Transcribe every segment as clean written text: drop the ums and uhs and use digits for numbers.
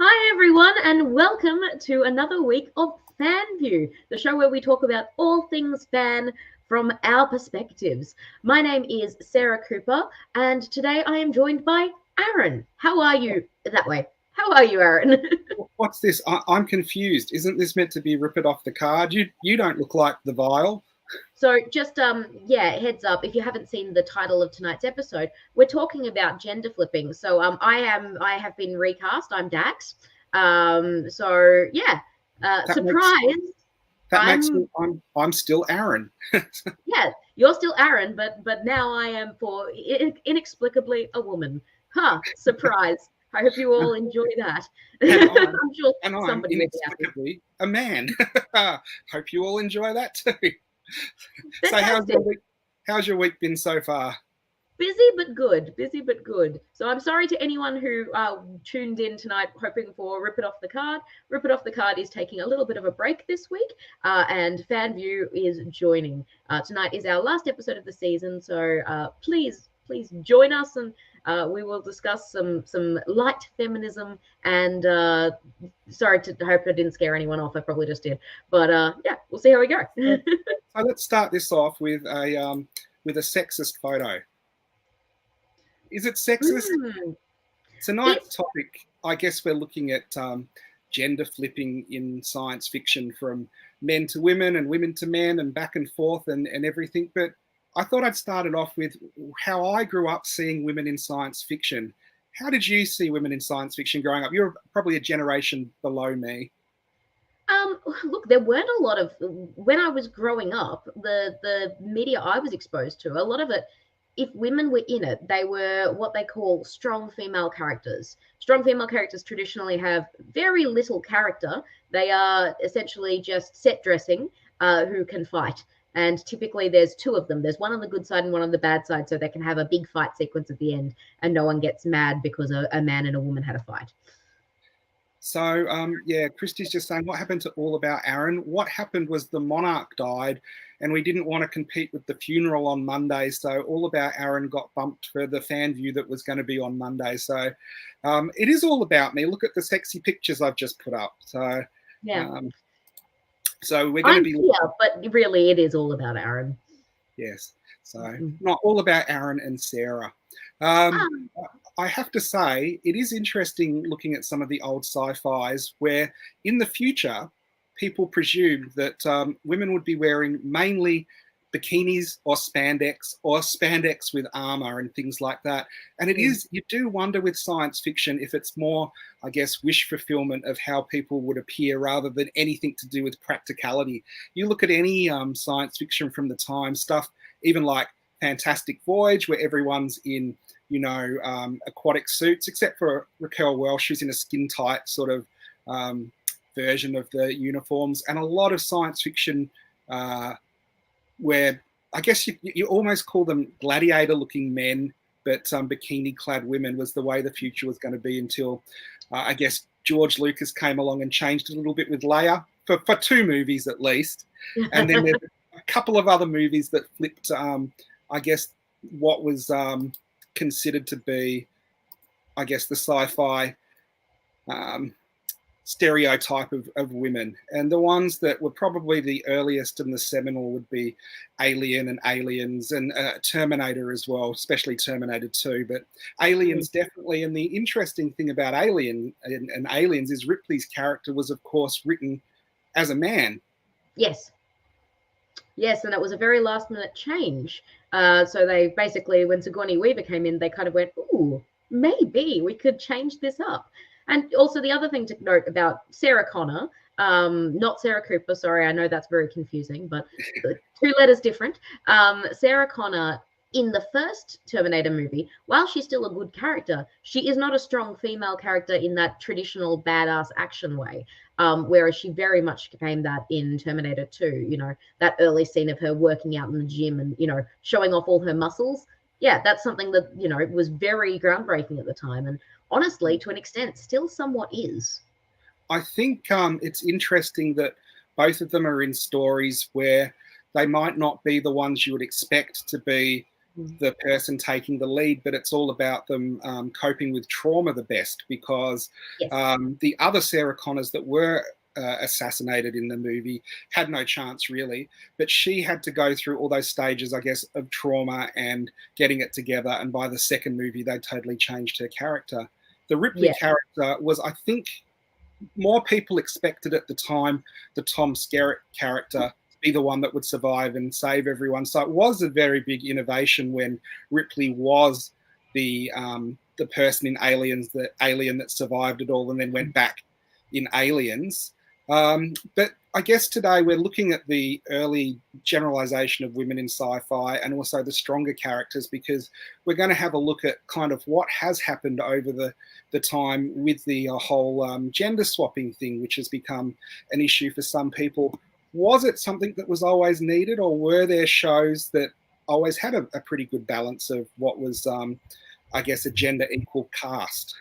Hi, everyone, and welcome to another week of Fan View, the show where we talk about all things fan from our perspectives. My name is Sarah Cooper, and today I am joined by Aaron. How are you that way? How are you, Aaron? What's this? I'm confused. Isn't this meant to be rip it off the card? You don't look like the vial. So just yeah, heads up, if you haven't seen the title of tonight's episode, we're talking about gender flipping. So I have been recast. I'm Dax. So yeah, That makes surprise. that makes I'm me. I'm still Aaron. Yeah, you're still Aaron, but now I am for inexplicably a woman. Huh, surprise. I hope you all enjoy that. and I'm I'm sure and I'm somebody will be happy. inexplicably a man. Hope you all enjoy that too. So Fantastic. how's your week been so far? Busy but good. Busy but good. So I'm sorry to anyone who tuned in tonight hoping for Rip It Off the Card. Rip It Off the Card is taking a little bit of a break this week, and FanView is joining. Tonight is our last episode of the season, so please join us, and we will discuss some light feminism. And sorry to hope I didn't scare anyone off. I probably just did, but yeah, we'll see how we go. So let's start this off with a sexist photo. Is it sexist? Mm, Tonight's it's topic, I guess we're looking at gender flipping in science fiction from men to women and women to men and back and forth and everything. But I thought I'd start it off with how I grew up seeing women in science fiction. How did you see women in science fiction growing up? You're probably a generation below me. Look, there weren't a lot of when I was growing up, the media I was exposed to, a lot of it, if women were in it, they were what they call strong female characters. Strong female characters traditionally have very little character. They are essentially just set dressing who can fight. And typically there's two of them. There's one on the good side and one on the bad side, so they can have a big fight sequence at the end and no one gets mad because a man and a woman had a fight. So, yeah, Christy's just saying, what happened to All About Aaron? What happened was the monarch died, and we didn't want to compete with the funeral on Monday. So, All About Aaron got bumped for the fan view that was going to be on Monday. So, it is all about me. Look at the sexy pictures I've just put up. So, Yeah. um, so we're going to I'm be, here, but really it is all about Aaron. yes. So, Mm. not all about Aaron and Sarah. Um, Um, I have to say, it is interesting looking at some of the old sci-fis where in the future, people presumed that women would be wearing mainly bikinis or spandex with armor and things like that. And it is, you do wonder with science fiction if it's more, I guess, wish fulfillment of how people would appear rather than anything to do with practicality. You look at any science fiction from the time, stuff even like Fantastic Voyage, where everyone's in aquatic suits, except for Raquel Welch, who's in a skin tight sort of version of the uniforms, and a lot of science fiction where I guess you almost call them gladiator looking men, but bikini clad women was the way the future was going to be until I guess George Lucas came along and changed it a little bit with Leia for two movies at least. And then there's a couple of other movies that flipped, I guess, what was considered to be, I guess, the sci-fi stereotype of women. And the ones that were probably the earliest and the seminal would be Alien and Aliens and Terminator as well, especially Terminator 2. But Aliens definitely. And the interesting thing about Alien and Aliens is Ripley's character was, of course, written as a man. yes. Yes, and it was a very last minute change. So they basically, when Sigourney Weaver came in, they kind of went, ooh, maybe we could change this up. And also the other thing to note about Sarah Connor, not Sarah Cooper, sorry, I know that's very confusing, but the two letters different. Sarah Connor in the first Terminator movie, while she's still a good character, she is not a strong female character in that traditional badass action way. Whereas she very much became that in Terminator 2, that early scene of her working out in the gym and, showing off all her muscles. Yeah, that's something that, was very groundbreaking at the time. And honestly, to an extent, still somewhat is. I think it's interesting that both of them are in stories where they might not be the ones you would expect to be the person taking the lead, but it's all about them coping with trauma the best, because Yes. the other Sarah Connors that were assassinated in the movie had no chance really, but she had to go through all those stages, I guess, of trauma and getting it together, and by the second movie they totally changed her character. The Ripley character was, I think, more people expected at the time the Tom Skerritt character to be the one that would survive and save everyone. So it was a very big innovation when Ripley was the person in Aliens, the alien that survived it all and then went back in Aliens. But I guess today we're looking at the early generalization of women in sci-fi and also the stronger characters, because we're going to have a look at kind of what has happened over the time with the whole gender swapping thing, which has become an issue for some people. Was it something that was always needed, or were there shows that always had a pretty good balance of what was, I guess, a gender equal cast?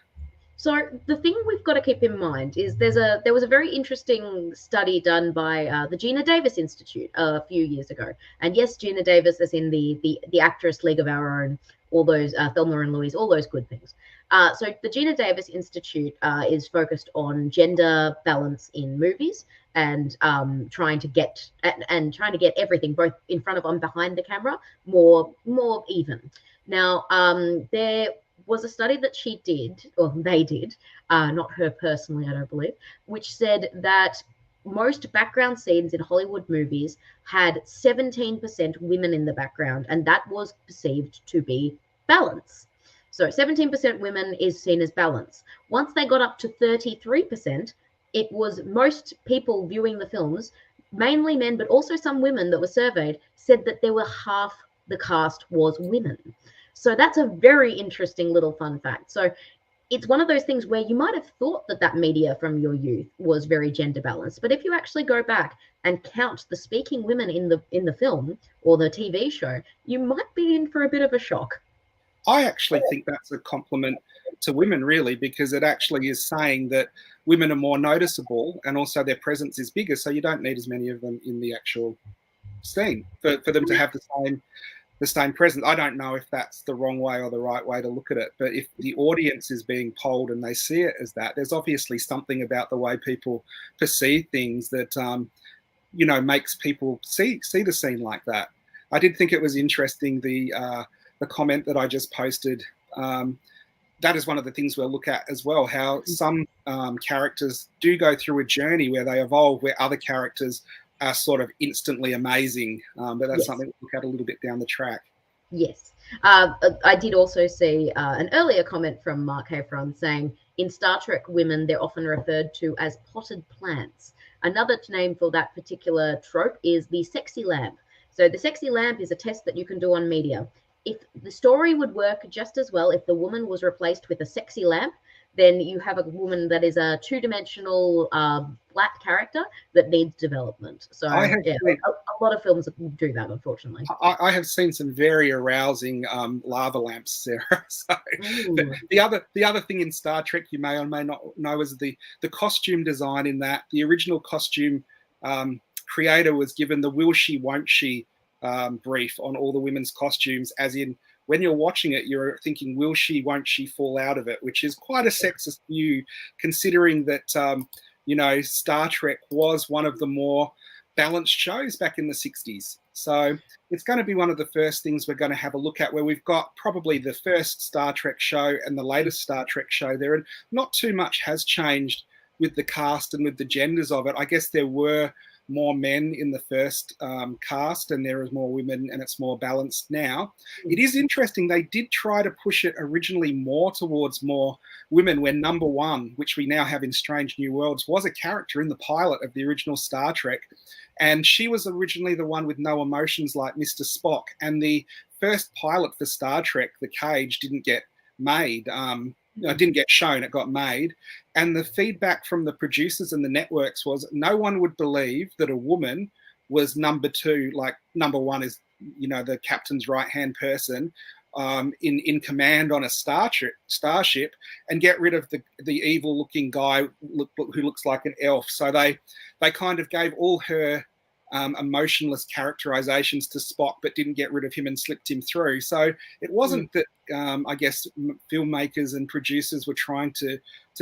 So the thing we've got to keep in mind is there was a very interesting study done by the Gina Davis Institute a few years ago, and yes, Gina Davis is in the actress League of Our Own, all those Thelma and Louise, all those good things. So the Gina Davis Institute is focused on gender balance in movies and trying to get everything both in front of and behind the camera more even. Now there was a study that she did, or they did, not her personally, I don't believe, which said that most background scenes in Hollywood movies had 17% women in the background, and that was perceived to be balance. So 17% women is seen as balance. Once they got up to 33%, it was most people viewing the films, mainly men, but also some women that were surveyed, said that there were half the cast was women. So that's a very interesting little fun fact. So it's one of those things where you might have thought that media from your youth was very gender balanced, but if you actually go back and count the speaking women in the film or the TV show, you might be in for a bit of a shock. I actually think that's a compliment to women, really, because it actually is saying that women are more noticeable and also their presence is bigger, so you don't need as many of them in the actual scene for them to have the same presence. I don't know if that's the wrong way or the right way to look at it, but if the audience is being polled and they see it as that, there's obviously something about the way people perceive things that makes people see the scene like that. I did think it was interesting, the comment that I just posted. That is one of the things we'll look at as well, how some characters do go through a journey where they evolve, where other characters are sort of instantly amazing. But that's something we'll look at a little bit down the track. Yes. I did also see an earlier comment from Mark Heffron saying, in Star Trek, women, they're often referred to as potted plants. Another name for that particular trope is the sexy lamp. So the sexy lamp is a test that you can do on media. If the story would work just as well if the woman was replaced with a sexy lamp, then you have a woman that is a two-dimensional flat character that needs development. So a lot of films do that, unfortunately. I have seen some very arousing lava lamps, Sarah. So the other thing in Star Trek you may or may not know is the costume design in that. The original costume creator was given the will she, won't she brief on all the women's costumes, as in, when you're watching it, you're thinking, will she, won't she fall out of it? Which is quite a sexist view, considering that, Star Trek was one of the more balanced shows back in the 60s. So it's going to be one of the first things we're going to have a look at, where we've got probably the first Star Trek show and the latest Star Trek show there. And not too much has changed with the cast and with the genders of it. I guess there were more men in the first cast, and there is more women, and it's more balanced now. It is interesting, they did try to push it originally more towards more women, when number one, which we now have in Strange New Worlds, was a character in the pilot of the original Star Trek, and she was originally the one with no emotions like Mr. Spock, and the first pilot for Star Trek, The Cage, didn't get made. It didn't get shown, it got made. And the feedback from the producers and the networks was no one would believe that a woman was number two, like number one is, the captain's right-hand person in command on a starship, and get rid of the evil-looking guy who looks like an elf. So they kind of gave all her emotionless characterizations to Spock, but didn't get rid of him and slipped him through. So it wasn't that I guess filmmakers and producers were trying to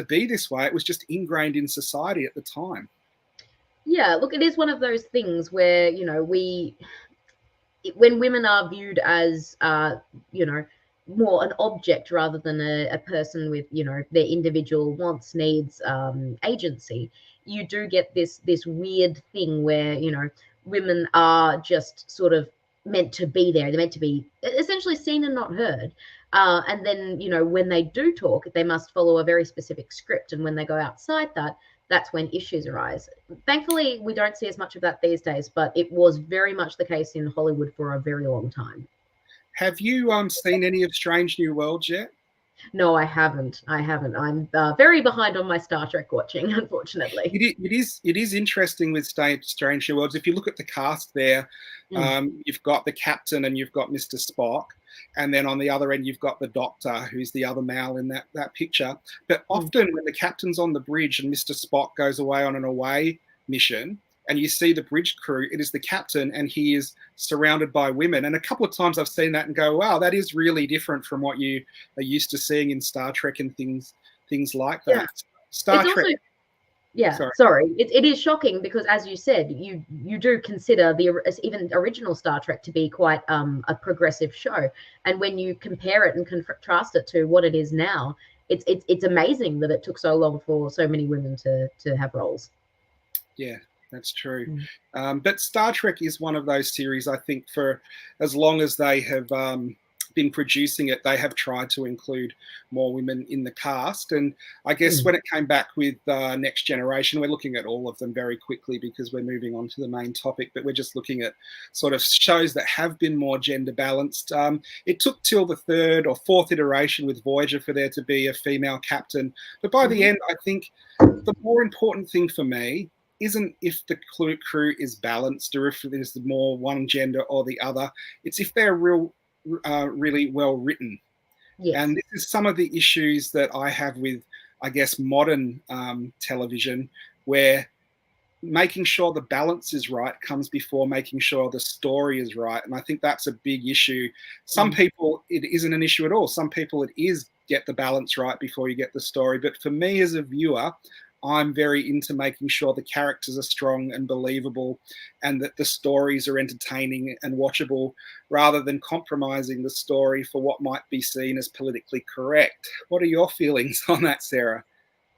be this way. It was just ingrained in society at the time. Yeah, look, it is one of those things where, when women are viewed as, more an object rather than a person with, their individual wants, needs, agency, you do get this weird thing where, women are just sort of meant to be there. They're meant to be essentially seen and not heard. And then, when they do talk, they must follow a very specific script. And when they go outside that, that's when issues arise. Thankfully, we don't see as much of that these days, but it was very much the case in Hollywood for a very long time. Have you seen any of Strange New Worlds yet? No, I haven't. I'm very behind on my Star Trek watching, unfortunately. It is interesting with Strange New Worlds. If you look at the cast there, you've got the captain and you've got Mr. Spock, and then on the other end you've got the Doctor, who's the other male in that picture. But often when the captain's on the bridge and Mr. Spock goes away on an away mission, and you see the bridge crew, it is the captain, and he is surrounded by women. And a couple of times I've seen that and go, wow, that is really different from what you are used to seeing in Star Trek and things like that. Yeah. Star Trek. Also, yeah, sorry. It is shocking because, as you said, you do consider the even original Star Trek to be quite a progressive show, and when you compare it and contrast it to what it is now, it's amazing that it took so long for so many women to have roles. Yeah, that's true. But Star Trek is one of those series, I think, for as long as they have been producing it, they have tried to include more women in the cast. And I guess when it came back with Next Generation, we're looking at all of them very quickly because we're moving on to the main topic, but we're just looking at sort of shows that have been more gender balanced. It took till the third or fourth iteration with Voyager for there to be a female captain. But by the end, I think the more important thing for me isn't if the crew is balanced or if there's more one gender or the other. It's if they're really well written. Yes. And this is some of the issues that I have with, I guess, modern television, where making sure the balance is right comes before making sure the story is right. And I think that's a big issue. Some people, it isn't an issue at all. Some people, it is get the balance right before you get the story. But for me as a viewer, I'm very into making sure the characters are strong and believable and that the stories are entertaining and watchable rather than compromising the story for what might be seen as politically correct. What are your feelings on that, Sarah?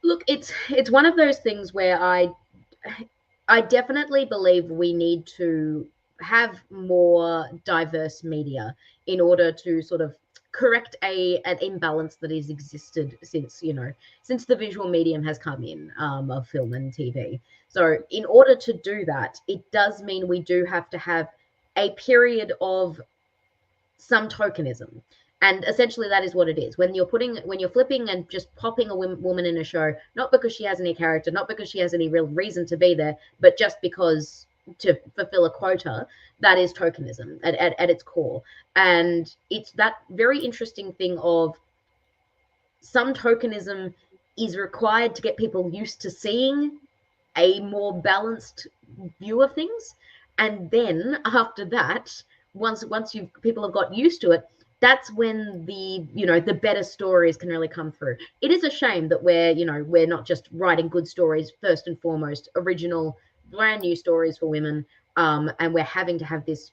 Look, it's one of those things where I definitely believe we need to have more diverse media in order to sort of correct an imbalance that has existed since the visual medium has come in of film and TV. So in order to do that, it does mean we do have to have a period of some tokenism. And essentially that is what it is. When you're flipping and just popping a woman in a show, not because she has any character, not because she has any real reason to be there, but just because to fulfill a quota, that is tokenism at its core. And it's that very interesting thing of some tokenism is required to get people used to seeing a more balanced view of things. And then after that, once people have got used to it, that's when the better stories can really come through. It is a shame that we're not just writing good stories first and foremost, original brand new stories for women, and we're having to have this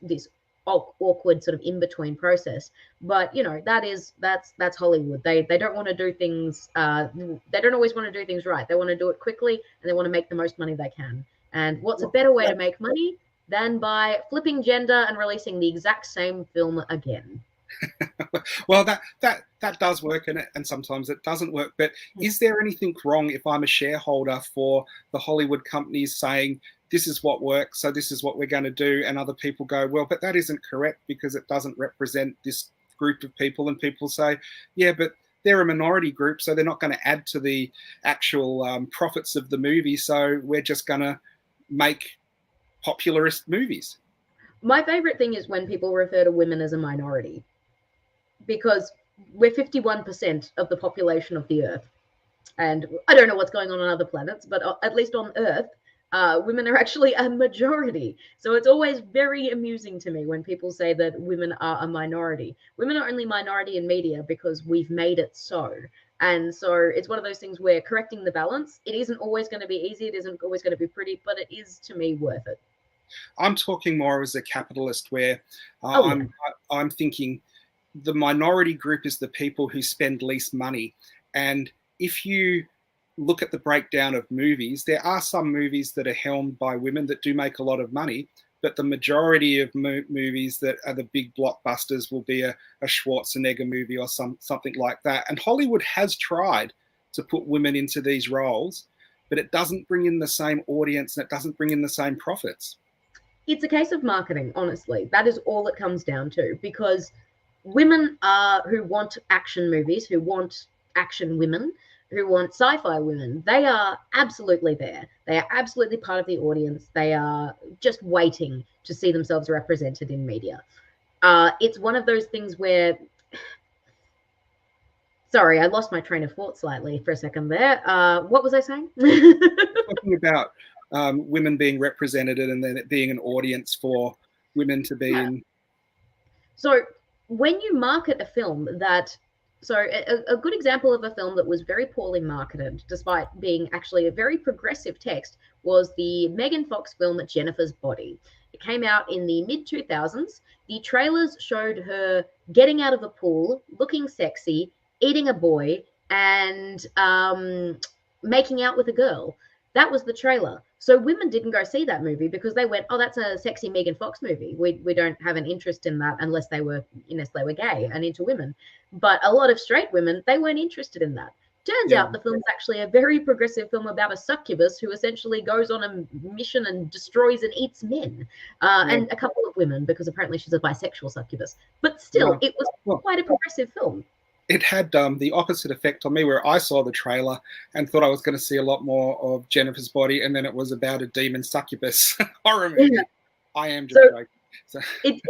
awkward sort of in-between process. But that's Hollywood. They don't want to do things, they don't always want to do things right. They want to do it quickly and they want to make the most money they can. And what's a better way to make money than by flipping gender and releasing the exact same film again? Well, that does work, and sometimes it doesn't work. But is there anything wrong if I'm a shareholder for the Hollywood companies saying this is what works, so this is what we're going to do, and other people go, well, but that isn't correct because it doesn't represent this group of people, and people say, yeah, but they're a minority group, so they're not going to add to the actual profits of the movie, so we're just going to make popularist movies. My favorite thing is when people refer to women as a minority, because we're 51% of the population of the Earth. And I don't know what's going on other planets, but at least on Earth, women are actually a majority. So it's always very amusing to me when people say that women are a minority. Women are only minority in media because we've made it so. And so it's one of those things where correcting the balance, it isn't always going to be easy, it isn't always going to be pretty, but it is to me worth it. I'm talking more as a capitalist, where Oh yeah. I'm thinking the minority group is the people who spend least money. And if you look at the breakdown of movies, there are some movies that are helmed by women that do make a lot of money, but the majority of movies that are the big blockbusters will be a Schwarzenegger movie or something like that. And Hollywood has tried to put women into these roles, but it doesn't bring in the same audience and it doesn't bring in the same profits. It's a case of marketing, honestly. That is all it comes down to, because women are who want action movies, who want action women, who want sci-fi women. They are absolutely there. They are absolutely part of the audience. They are just waiting to see themselves represented in media. It's one of those things where, sorry, I lost my train of thought slightly for a second there. What was I saying? Talking about women being represented and then it being an audience for women to be Yeah. in. So when you market a film that, so a good example of a film that was very poorly marketed, despite being actually a very progressive text, was the Megan Fox film Jennifer's Body. It came out in the mid 2000s. The trailers showed her getting out of a pool, looking sexy, eating a boy, and making out with a girl. That was the trailer. So women didn't go see that movie because they went, "Oh, that's a sexy Megan Fox movie. We don't have an interest in that unless they were gay and into women." But a lot of straight women, they weren't interested in that. Turns Yeah, out the film's actually a very progressive film about a succubus who essentially goes on a mission and destroys and eats men, yeah. and a couple of women, because apparently she's a bisexual succubus. But still, No. it was Well, quite a progressive film. it had the opposite effect on me, where I saw the trailer and thought I was going to see a lot more of Jennifer's Body, and then it was about a demon succubus horror Yeah. movie. I am just So joking. So,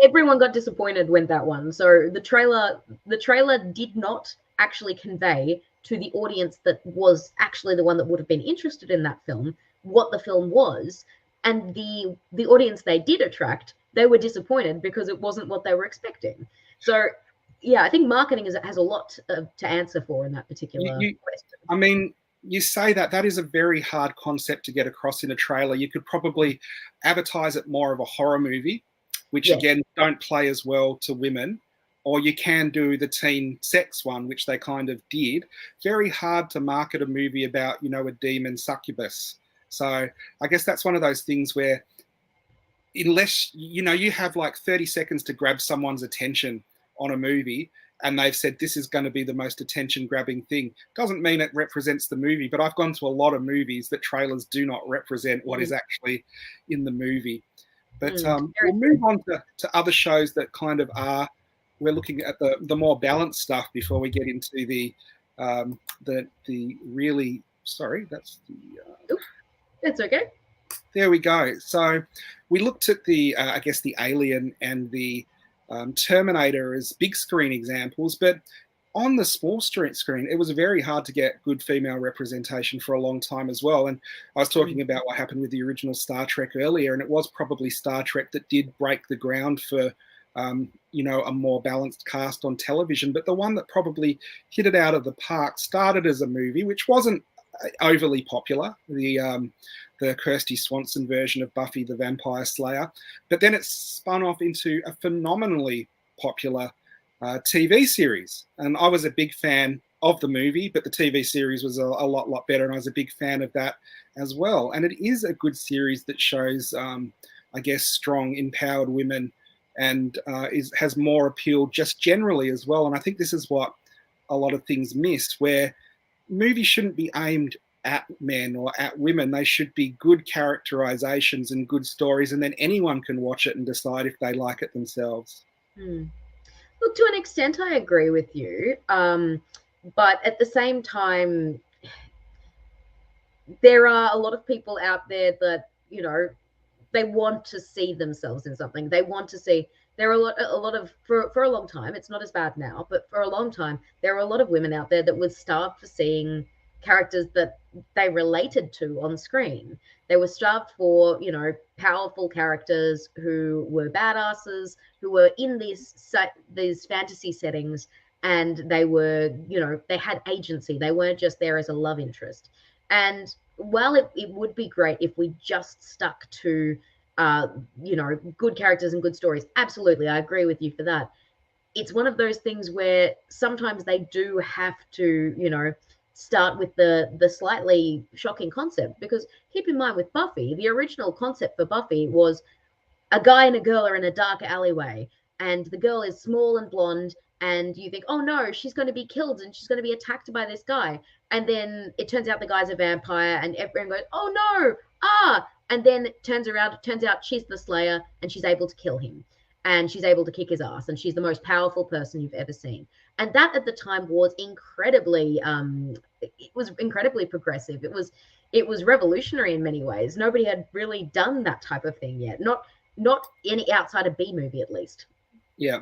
everyone got disappointed with that one. So the trailer did not actually convey to the audience that was actually the one that would have been interested in that film what the film was, and the audience they did attract, they were disappointed because it wasn't what they were expecting. So yeah, I think marketing has a lot to answer for in that particular you, question. I mean, you say that is a very hard concept to get across in a trailer. You could probably advertise it more of a horror movie, which Yes. again don't play as well to women, or you can do the teen sex one, which they kind of did. Very hard to market a movie about, a demon succubus. So I guess that's one of those things where, unless you have like 30 seconds to grab someone's attention on a movie, and they've said this is going to be the most attention grabbing thing, doesn't mean it represents the movie. But I've gone to a lot of movies that trailers do not represent what is actually in the movie. But Very we'll true. move on to other shows that kind of are, we're looking at the more balanced stuff before we get into the really, sorry, that's the It's okay. there we go. So we looked at I guess, the Alien and the Terminator as big screen examples, but on the small screen, it was very hard to get good female representation for a long time as well. And I was talking about what happened with the original Star Trek earlier, and it was probably Star Trek that did break the ground for, a more balanced cast on television. But the one that probably hit it out of the park started as a movie, which wasn't overly popular. The Kirsty Swanson version of Buffy the Vampire Slayer, but then it spun off into a phenomenally popular TV series. And I was a big fan of the movie, but the TV series was a lot better, and I was a big fan of that as well. And it is a good series that shows, I guess, strong, empowered women, and has more appeal just generally as well. And I think this is what a lot of things miss, where movies shouldn't be aimed at men or at women. They should be good characterizations and good stories, and then anyone can watch it and decide if they like it themselves. Hmm. Look, to an extent, I agree with you. But at the same time, there are a lot of people out there that, they want to see themselves in something. They want to see. There are a lot of for a long time. It's not as bad now, but for a long time, there were a lot of women out there that were starved for seeing characters that they related to on screen. They were starved for, powerful characters who were badasses, who were in these fantasy settings, and they were, they had agency. They weren't just there as a love interest. And while it would be great if we just stuck to, good characters and good stories, absolutely, I agree with you for that. It's one of those things where sometimes they do have to, start with the slightly shocking concept, because keep in mind with Buffy, the original concept for Buffy was a guy and a girl are in a dark alleyway, and the girl is small and blonde, and you think, oh no, she's going to be killed and she's going to be attacked by this guy. And then it turns out the guy's a vampire, and everyone goes, oh no, ah. And then it turns out she's the Slayer, and she's able to kill him. And she's able to kick his ass, and she's the most powerful person you've ever seen. And that at the time was incredibly, progressive. It was revolutionary in many ways. Nobody had really done that type of thing yet. Not any outside of B movie, at least. Yeah.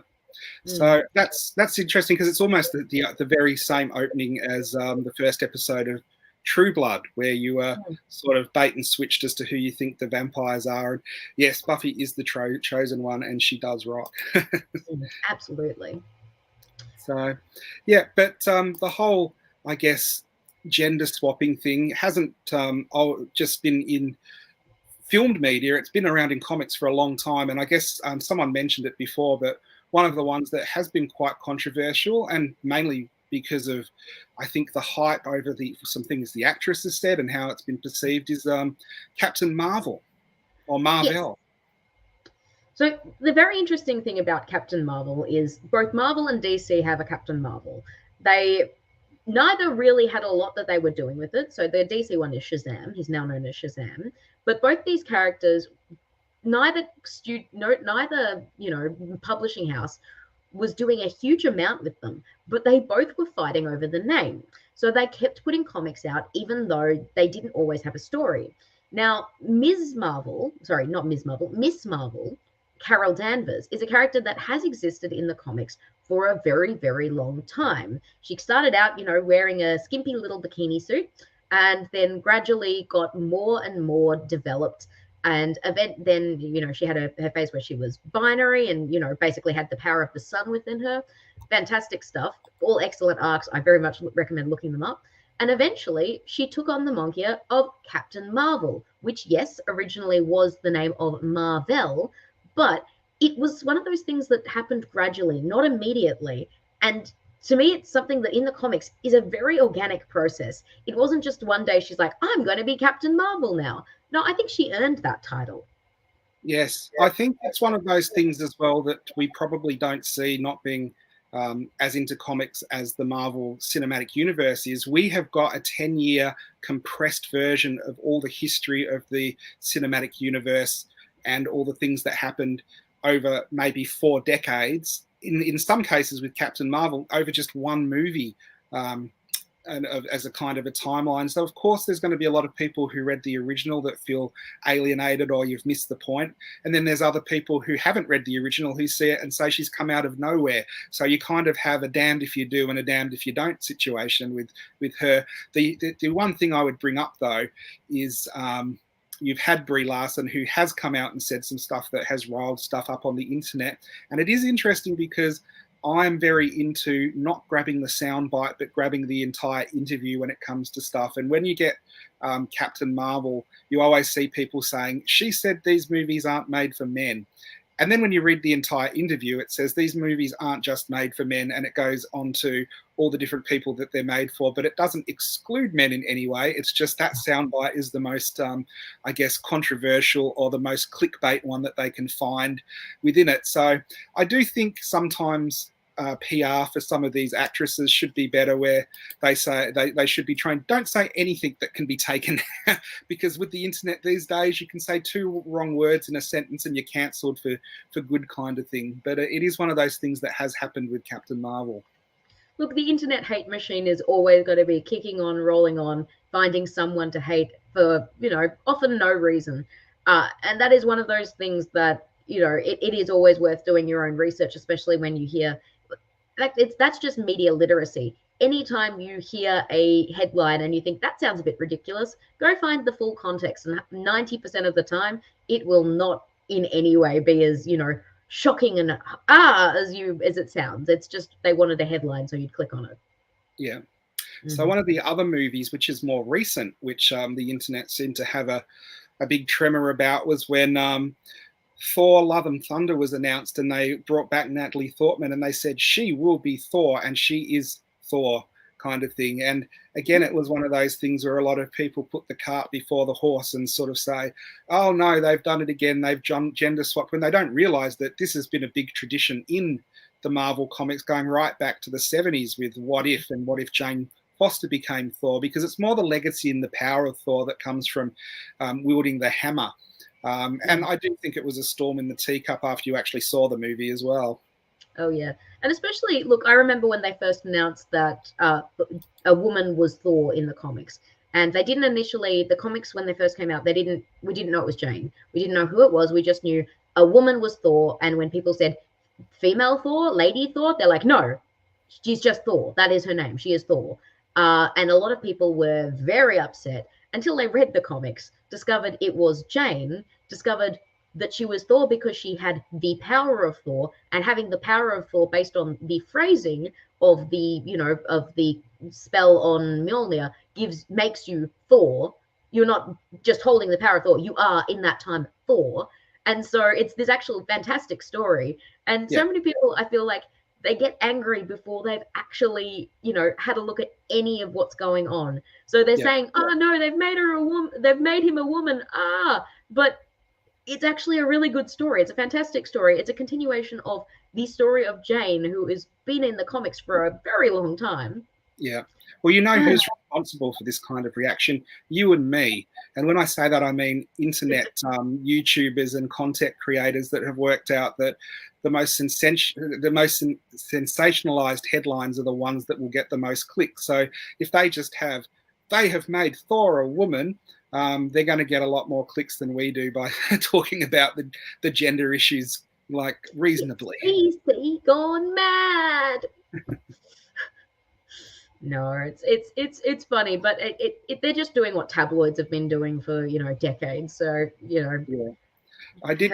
So that's interesting, because it's almost the very same opening as the first episode of True Blood, where you are sort of bait and switched as to who you think the vampires are. And yes, Buffy is the chosen one, and she does rock. Absolutely. So, yeah, but the whole, I guess, gender swapping thing hasn't just been in filmed media. It's been around in comics for a long time, and I guess someone mentioned it before, but one of the ones that has been quite controversial, and mainly because of, I think, the hype over some things the actress has said and how it's been perceived, is Captain Marvel, or Marvel. Yes. So the very interesting thing about Captain Marvel is both Marvel and DC have a Captain Marvel. They neither really had a lot that they were doing with it. So the DC one is Shazam. He's now known as Shazam. But both these characters, neither publishing house was doing a huge amount with them, but they both were fighting over the name. So they kept putting comics out, even though they didn't always have a story. Now, Miss Marvel, Carol Danvers, is a character that has existed in the comics for a very, very long time. She started out, wearing a skimpy little bikini suit, and then gradually got more and more developed. And then, she had her phase where she was binary and, basically had the power of the sun within her. Fantastic stuff. All excellent arcs. I very much recommend looking them up. And eventually she took on the moniker of Captain Marvel, which, yes, originally was the name of Marvel, but it was one of those things that happened gradually, not immediately. And to me, it's something that in the comics is a very organic process. It wasn't just one day she's like, I'm going to be Captain Marvel now. No, I think she earned that title. Yes, I think it's one of those things as well that we probably don't see, not being as into comics as the Marvel Cinematic Universe is. We have got a 10-year compressed version of all the history of the Cinematic Universe and all the things that happened over maybe 4 decades. In some cases with Captain Marvel, over just one movie. And as a kind of a timeline. So, of course, there's going to be a lot of people who read the original that feel alienated or you've missed the point. And then there's other people who haven't read the original who see it and say she's come out of nowhere. So you kind of have a damned if you do and a damned if you don't situation with her. The one thing I would bring up, though, is you've had Brie Larson, who has come out and said some stuff that has riled stuff up on the internet. And it is interesting because I'm very into not grabbing the soundbite, but grabbing the entire interview when it comes to stuff. And when you get Captain Marvel, you always see people saying, she said these movies aren't made for men. And then when you read the entire interview, it says these movies aren't just made for men, and it goes on to all the different people that they're made for, but it doesn't exclude men in any way. It's just that soundbite is the most, I guess, controversial or the most clickbait one that they can find within it. So I do think sometimes PR for some of these actresses should be better, where they say they should be trained. Don't say anything that can be taken because with the internet these days, you can say 2 wrong words in a sentence and you're cancelled for good kind of thing. But it is one of those things that has happened with Captain Marvel. Look, the internet hate machine is always going to be kicking on, rolling on, finding someone to hate for, often no reason. And that is one of those things that, it is always worth doing your own research, especially when you hear that's just media literacy. Anytime you hear a headline and you think that sounds a bit ridiculous, go find the full context, and 90% of the time it will not in any way be as, shocking and as it sounds. It's just they wanted a headline, so you'd click on it. Yeah. So one of the other movies, which is more recent, which the internet seemed to have a big tremor about, was when Thor: Love and Thunder was announced, and they brought back Natalie Portman, and they said she will be Thor, and she is Thor, kind of thing. And again, it was one of those things where a lot of people put the cart before the horse and sort of say, oh no, they've done it again, they've gender swapped, when they don't realize that this has been a big tradition in the Marvel comics going right back to the 70s with What If and What If Jane Foster became Thor, because it's more the legacy and the power of Thor that comes from wielding the hammer. And I do think it was a storm in the teacup after you actually saw the movie as well. Oh, yeah. And especially, look, I remember when they first announced that a woman was Thor in the comics. And they didn't initially, the comics when they first came out, we didn't know it was Jane. We didn't know who it was. We just knew a woman was Thor. And when people said female Thor, lady Thor, they're like, no, she's just Thor. That is her name. She is Thor. And a lot of people were very upset until they read the comics, discovered it was Jane, discovered that she was Thor because she had the power of Thor, and having the power of Thor based on the phrasing of the spell on Mjolnir makes you Thor. You're not just holding the power of Thor, you are in that time Thor. And so it's this actual fantastic story. And so many people, I feel like, they get angry before they've actually, had a look at any of what's going on. So they're saying, oh no, they've made her a woman, they've made him a woman. But it's actually a really good story. It's a fantastic story. It's a continuation of the story of Jane, who has been in the comics for a very long time. Yeah. Well, who's responsible for this kind of reaction? You and me. And when I say that, I mean internet YouTubers and content creators that have worked out that the most sensationalized headlines are the ones that will get the most clicks. So if they have made Thor a woman, they're going to get a lot more clicks than we do by talking about the gender issues like reasonably. Easy gone mad. No, it's funny, but they're just doing what tabloids have been doing for decades. So Yeah, I did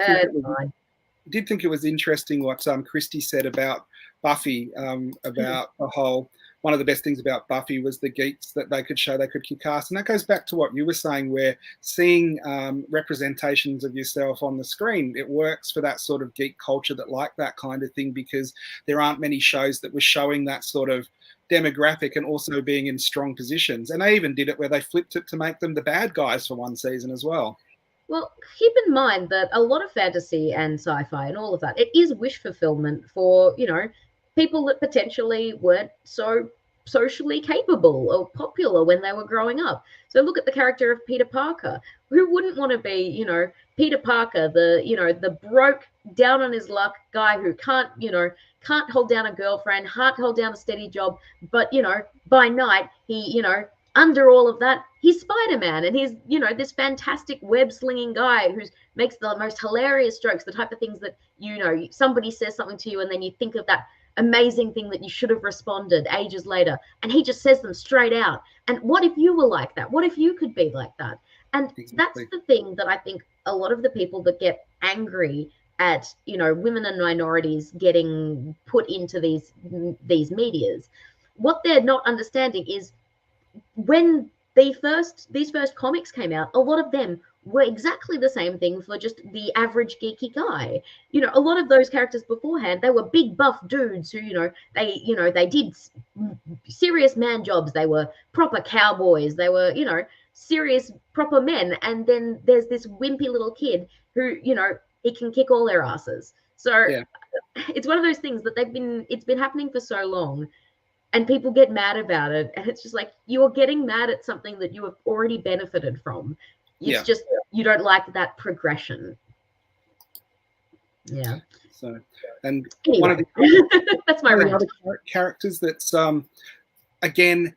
think it was interesting what Christy said about Buffy, about the whole. One of the best things about Buffy was the geeks that they could show they could kick ass. And that goes back to what you were saying, where seeing representations of yourself on the screen, it works for that sort of geek culture that like that kind of thing, because there aren't many shows that were showing that sort of demographic and also being in strong positions. And they even did it where they flipped it to make them the bad guys for one season as well. Well, keep in mind that a lot of fantasy and sci-fi and all of that, it is wish fulfillment for, people that potentially weren't so socially capable or popular when they were growing up. So look at the character of Peter Parker. Who wouldn't want to be, Peter Parker, the broke, down on his luck guy who can't hold down a girlfriend, can't hold down a steady job, but, by night, he, under all of that, he's Spider-Man, and he's, this fantastic web-slinging guy who makes the most hilarious jokes, the type of things that, somebody says something to you and then you think of that amazing thing that you should have responded ages later, and he just says them straight out. And what if you were like that? What if you could be like that? And that's the thing that I think a lot of the people that get angry at, women and minorities getting put into these medias, what they're not understanding is when these first comics came out, a lot of them were exactly the same thing for just the average geeky guy. A lot of those characters beforehand, they were big buff dudes who, they did serious man jobs. They were proper cowboys. They were, serious proper men. And then there's this wimpy little kid who, he can kick all their asses. So it's one of those things that it's been happening for so long. And people get mad about it. And it's just like, you're getting mad at something that you have already benefited from. It's just, you don't like that progression. Yeah. So, and anyway, one of the that's my other characters that's, again,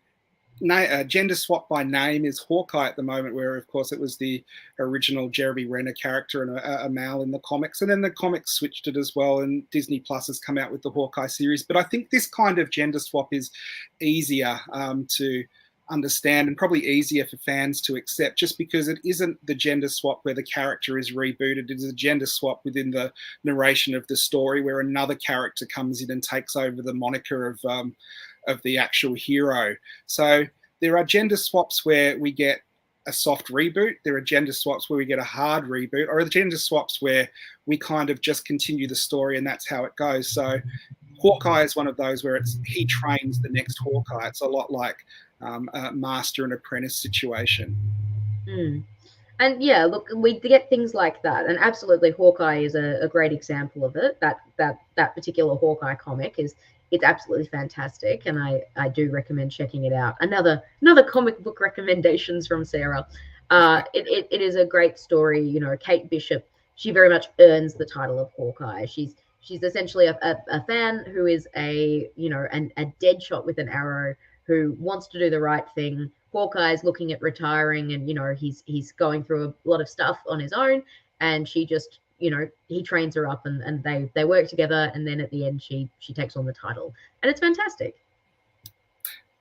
gender swap by name is Hawkeye at the moment, where of course it was the original Jeremy Renner character and a male in the comics, and then the comics switched it as well, and Disney Plus has come out with the Hawkeye series. But I think this kind of gender swap is easier to understand and probably easier for fans to accept, just because it isn't the gender swap where the character is rebooted. It is a gender swap within the narration of the story where another character comes in and takes over the moniker of the actual hero. So there are gender swaps where we get a soft reboot. There are gender swaps where we get a hard reboot, or the gender swaps where we kind of just continue the story and that's how it goes. So Hawkeye is one of those where he trains the next Hawkeye. It's a lot like a master and apprentice situation. Mm. And yeah, look, we get things like that, and absolutely, Hawkeye is a great example of it. That particular Hawkeye comic it's absolutely fantastic, and I do recommend checking it out. Another comic book recommendations from Sarah. It is a great story. You know, Kate Bishop, she very much earns the title of Hawkeye. She's essentially a fan who is a dead shot with an arrow who wants to do the right thing. Hawkeye's looking at retiring, and he's going through a lot of stuff on his own, and she just he trains her up, and they work together, and then at the end she takes on the title, and it's fantastic.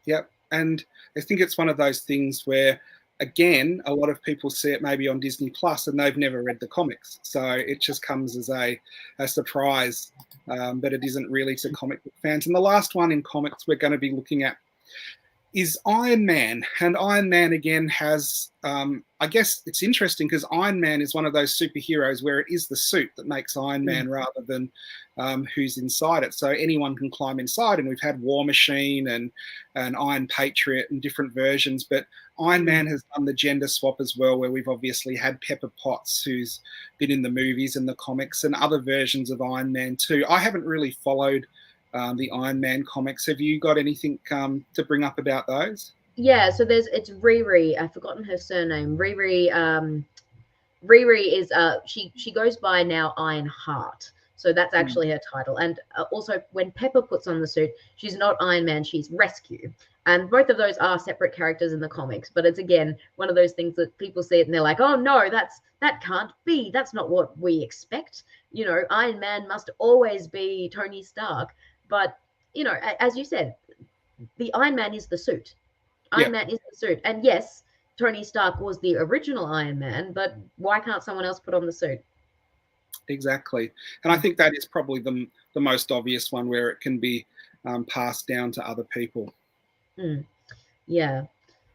Yep. And I think it's one of those things where, again, a lot of people see it maybe on Disney Plus and they've never read the comics, so it just comes as a surprise, but it isn't really to comic book fans. And the last one in comics we're going to be looking at is Iron Man. And Iron Man, again, has, I guess it's interesting because Iron Man is one of those superheroes where it is the suit that makes Iron Man rather than who's inside it. So anyone can climb inside, and we've had War Machine and Iron Patriot and different versions, but Iron Man has done the gender swap as well, where we've obviously had Pepper Potts, who's been in the movies and the comics, and other versions of Iron Man too. I haven't really followed the Iron Man comics. Have you got anything to bring up about those? Yeah, so it's Riri. I've forgotten her surname. Riri is she goes by now Iron Heart. So that's actually her title. And also when Pepper puts on the suit, she's not Iron Man, she's Rescue. And both of those are separate characters in the comics, but it's again one of those things that people see it and they're like, "Oh no, that can't be. That's not what we expect. Iron Man must always be Tony Stark." But as you said, the Iron Man is the suit. Iron Man is the suit. And yes, Tony Stark was the original Iron Man, but why can't someone else put on the suit? Exactly. And I think that is probably the most obvious one where it can be passed down to other people. Yeah.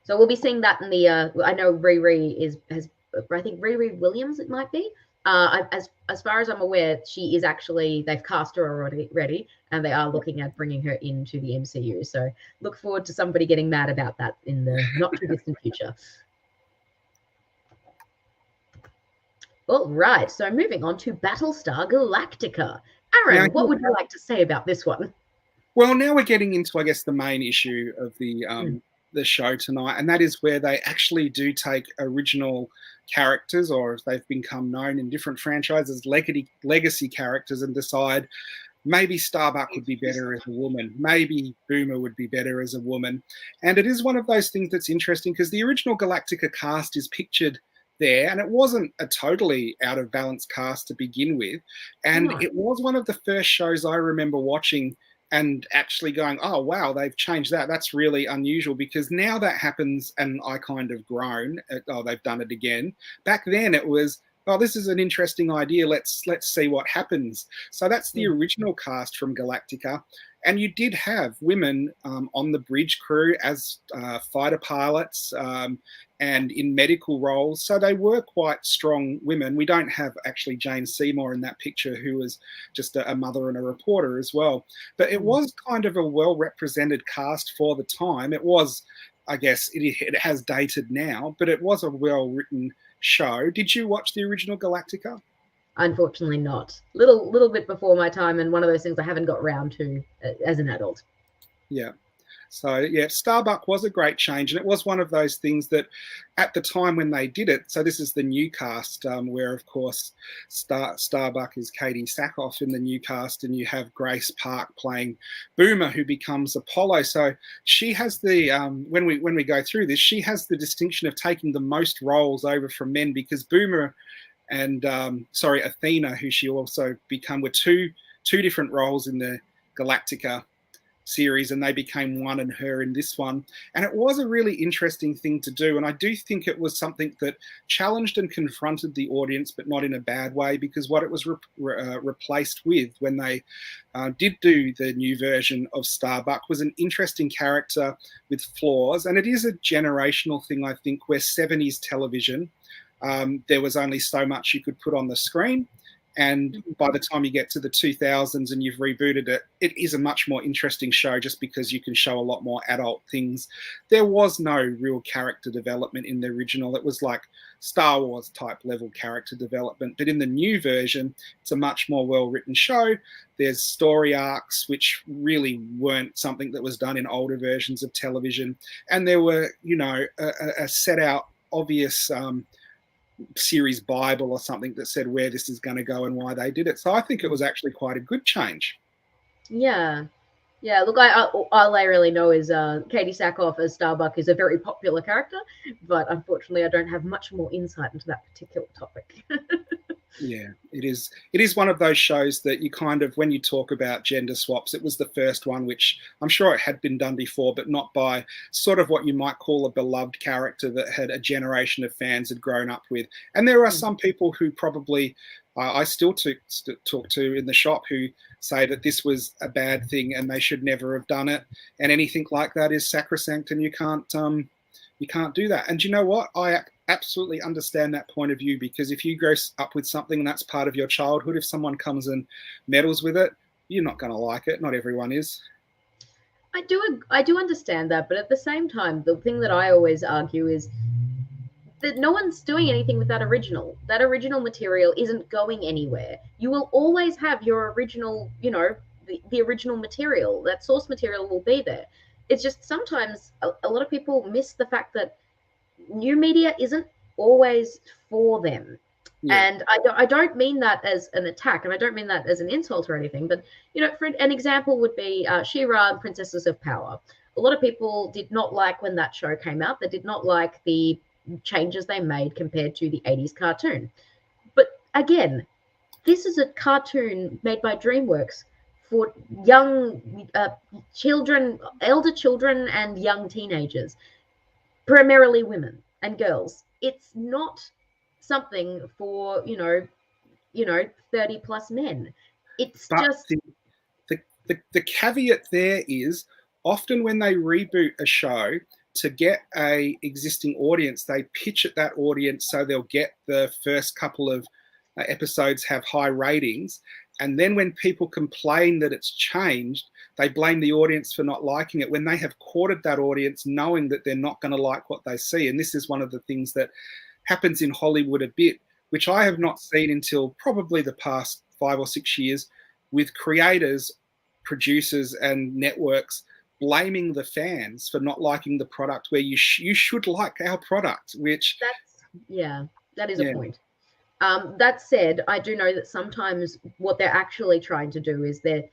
So we'll be seeing that in the I know Riri I think Riri Williams it might be. As far as I'm aware, she is actually, they've cast her already, and they are looking at bringing her into the MCU. So look forward to somebody getting mad about that in the not too distant future. All right, so moving on to Battlestar Galactica. Aaron, what would you like to say about this one? Well, now we're getting into, I guess, the main issue of the show tonight, and that is where they actually do take original characters, or as they've become known in different franchises, legacy characters, and decide maybe Starbuck would be better as a woman, maybe Boomer would be better as a woman. And it is one of those things that's interesting because the original Galactica cast is pictured there, and it wasn't a totally out of balance cast to begin with, and it was one of the first shows I remember watching and actually going, "Oh wow, they've changed that. That's really unusual," because now that happens and I kind of groan at, "Oh, they've done it again." Back then it was, "Oh, this is an interesting idea. Let's see what happens." So that's the original cast from Galactica. And you did have women on the bridge crew as fighter pilots and in medical roles. So they were quite strong women. We don't have actually Jane Seymour in that picture, who was just a mother and a reporter as well. But it was kind of a well-represented cast for the time. It was, I guess, it has dated now, but it was a well-written show. Did you watch the original Galactica? Unfortunately not. Little bit before my time, and one of those things I haven't got round to as an adult. Yeah. So yeah, Starbuck was a great change, and it was one of those things that, at the time when they did it. So this is the new cast, where of course Starbuck is Katie Sackhoff in the new cast, and you have Grace Park playing Boomer, who becomes Apollo. So she has the when we go through this, she has the distinction of taking the most roles over from men, because Boomer and Athena, who she also become, were two different roles in the Galactica series, and they became one and her in this one. And it was a really interesting thing to do, and I do think it was something that challenged and confronted the audience, but not in a bad way, because what it was replaced with when they did do the new version of Starbuck was an interesting character with flaws. And it is a generational thing, I think, where 70s television, there was only so much you could put on the screen. And by the time you get to the 2000s and you've rebooted it, it is a much more interesting show, just because you can show a lot more adult things. There was no real character development in the original. It was like Star Wars type level character development. But in the new version, it's a much more well-written show. There's story arcs, which really weren't something that was done in older versions of television. And there were, a set out obvious series Bible or something that said where this is going to go and why they did it. So I think it was actually quite a good change. Yeah. Yeah, look, all I really know is Katie Sackhoff as Starbuck is a very popular character, but unfortunately I don't have much more insight into that particular topic. Yeah, it is. It is one of those shows that you kind of, when you talk about gender swaps, it was the first one, which I'm sure it had been done before, but not by sort of what you might call a beloved character that had a generation of fans had grown up with. And there are some people who probably I still talk to in the shop who say that this was a bad thing and they should never have done it. And anything like that is sacrosanct, and you can't do that. And you know what? I absolutely understand that point of view, because if you grow up with something and that's part of your childhood, if someone comes and meddles with it, you're not going to like it. Not everyone is. I do understand that, but at the same time, the thing that I always argue is that no one's doing anything with that original. That original material isn't going anywhere. You will always have your original, the original material. That source material will be there. It's just sometimes a lot of people miss the fact that new media isn't always for them. Yeah. And I don't mean that as an attack, and I don't mean that as an insult or anything, but, for an example would be She-Ra and Princesses of Power. A lot of people did not like when that show came out. They did not like the changes they made compared to the 80s cartoon. But again, this is a cartoon made by DreamWorks for young children, elder children and young teenagers, primarily women and girls. It's not something for 30 plus men. It's but just the caveat there is, often when they reboot a show to get a existing audience, they pitch at that audience so they'll get the first couple of episodes have high ratings, and then when people complain that it's changed, they blame the audience for not liking it, when they have courted that audience knowing that they're not going to like what they see. And this is one of the things that happens in Hollywood a bit, which I have not seen until probably the past 5 or 6 years, with creators, producers and networks blaming the fans for not liking the product, where you should like our product, which... that is a point. That said, I do know that sometimes what they're actually trying to do is the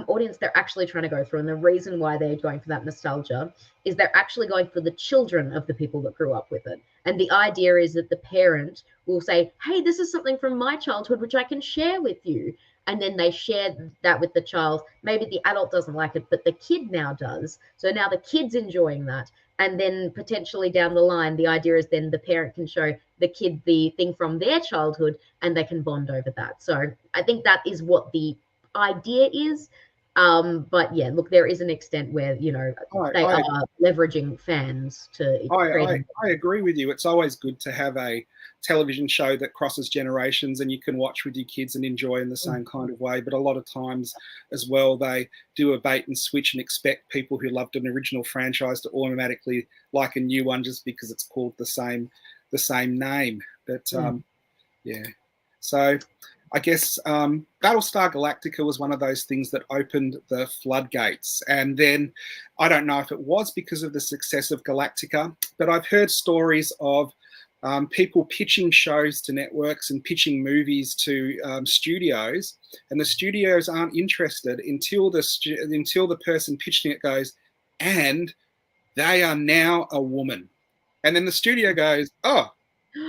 audience they're actually trying to go through, and the reason why they're going for that nostalgia is they're actually going for the children of the people that grew up with it. And the idea is that the parent will say, hey, this is something from my childhood which I can share with you. And then they share that with the child. Maybe the adult doesn't like it, but the kid now does. So now the kid's enjoying that. And then potentially down the line, the idea is then the parent can show the kid the thing from their childhood and they can bond over that. So I think that is what the idea is. But yeah, look, there is an extent where, they are leveraging fans to create. I agree with you. It's always good to have a television show that crosses generations and you can watch with your kids and enjoy in the same kind of way. But a lot of times as well, they do a bait and switch and expect people who loved an original franchise to automatically like a new one just because it's called the same name. But yeah. So I guess Battlestar Galactica was one of those things that opened the floodgates. And then I don't know if it was because of the success of Galactica, but I've heard stories of people pitching shows to networks and pitching movies to studios, and the studios aren't interested until the person pitching it goes, and they are now a woman. And then the studio goes, oh,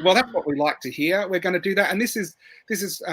well, that's what we like to hear. We're going to do that. And this is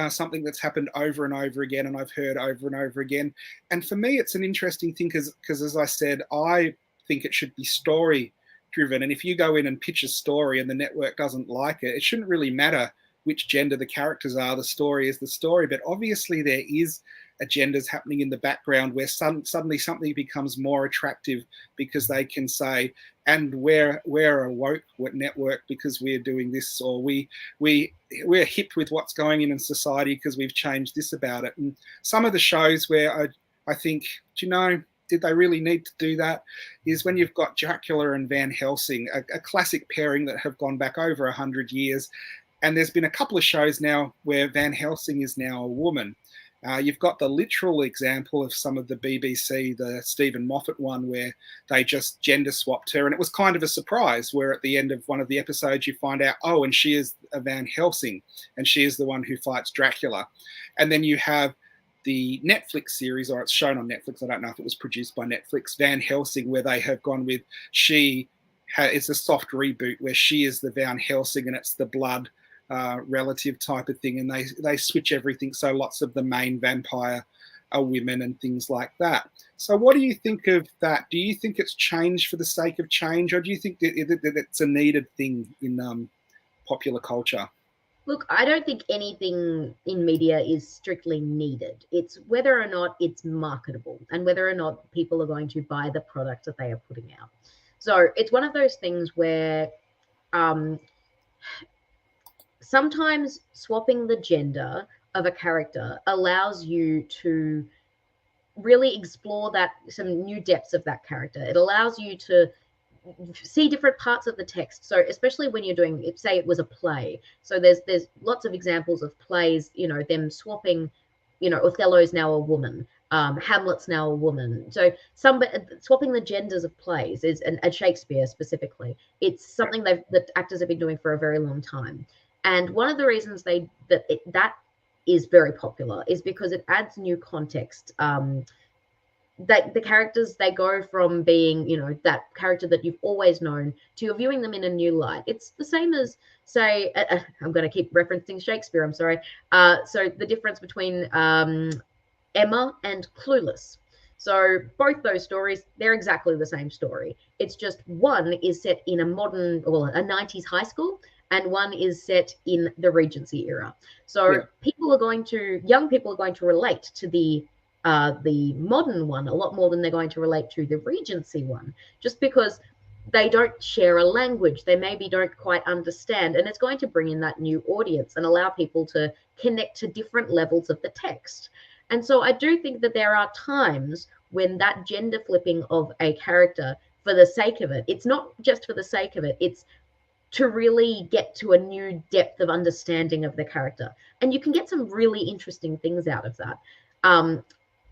something that's happened over and over again, and I've heard over and over again. And for me, it's an interesting thing because, as I said, I think it should be story driven. And if you go in and pitch a story and the network doesn't like it, it shouldn't really matter which gender the characters are. The story is the story. But obviously, there is agendas happening in the background where suddenly something becomes more attractive because they can say, and we're a woke network because we're doing this, or we're hip with what's going on in society because we've changed this about it. And some of the shows where I think, do you know, did they really need to do that, is when you've got Dracula and Van Helsing, a classic pairing that have gone back over 100 years. And there's been a couple of shows now where Van Helsing is now a woman. You've got the literal example of some of the BBC, the Stephen Moffat one, where they just gender swapped her. And it was kind of a surprise, where at the end of one of the episodes, you find out, oh, and she is a Van Helsing, and she is the one who fights Dracula. And then you have the Netflix series, or it's shown on Netflix, I don't know if it was produced by Netflix, Van Helsing, where they have gone with it's a soft reboot where she is the Van Helsing and it's the blood relative type of thing, and they switch everything so lots of the main vampire are women and things like that. So what do you think of that? Do you think it's changed for the sake of change, or do you think that it's a needed thing in popular culture? Look, I don't think anything in media is strictly needed. It's whether or not it's marketable and whether or not people are going to buy the product that they are putting out. So it's one of those things where sometimes swapping the gender of a character allows you to really explore some new depths of that character. It allows you to see different parts of the text. So especially when you're doing, say it was a play. So there's lots of examples of plays, them swapping, Othello's now a woman. Hamlet's now a woman. So swapping the genders of plays is, and at Shakespeare specifically, it's something that actors have been doing for a very long time. And one of the reasons that is very popular is because it adds new context. That the characters, they go from being, that character that you've always known to you're viewing them in a new light. It's the same as, say, I'm going to keep referencing Shakespeare, I'm sorry. So the difference between Emma and Clueless. So both those stories, they're exactly the same story. It's just one is set in a 90s high school, and one is set in the Regency era. So young people are going to relate to the modern one a lot more than they're going to relate to the Regency one, just because they don't share a language, they maybe don't quite understand, and it's going to bring in that new audience and allow people to connect to different levels of the text. And so I do think that there are times when that gender flipping of a character, for the sake of it, it's not just for the sake of it, it's to really get to a new depth of understanding of the character. And you can get some really interesting things out of that.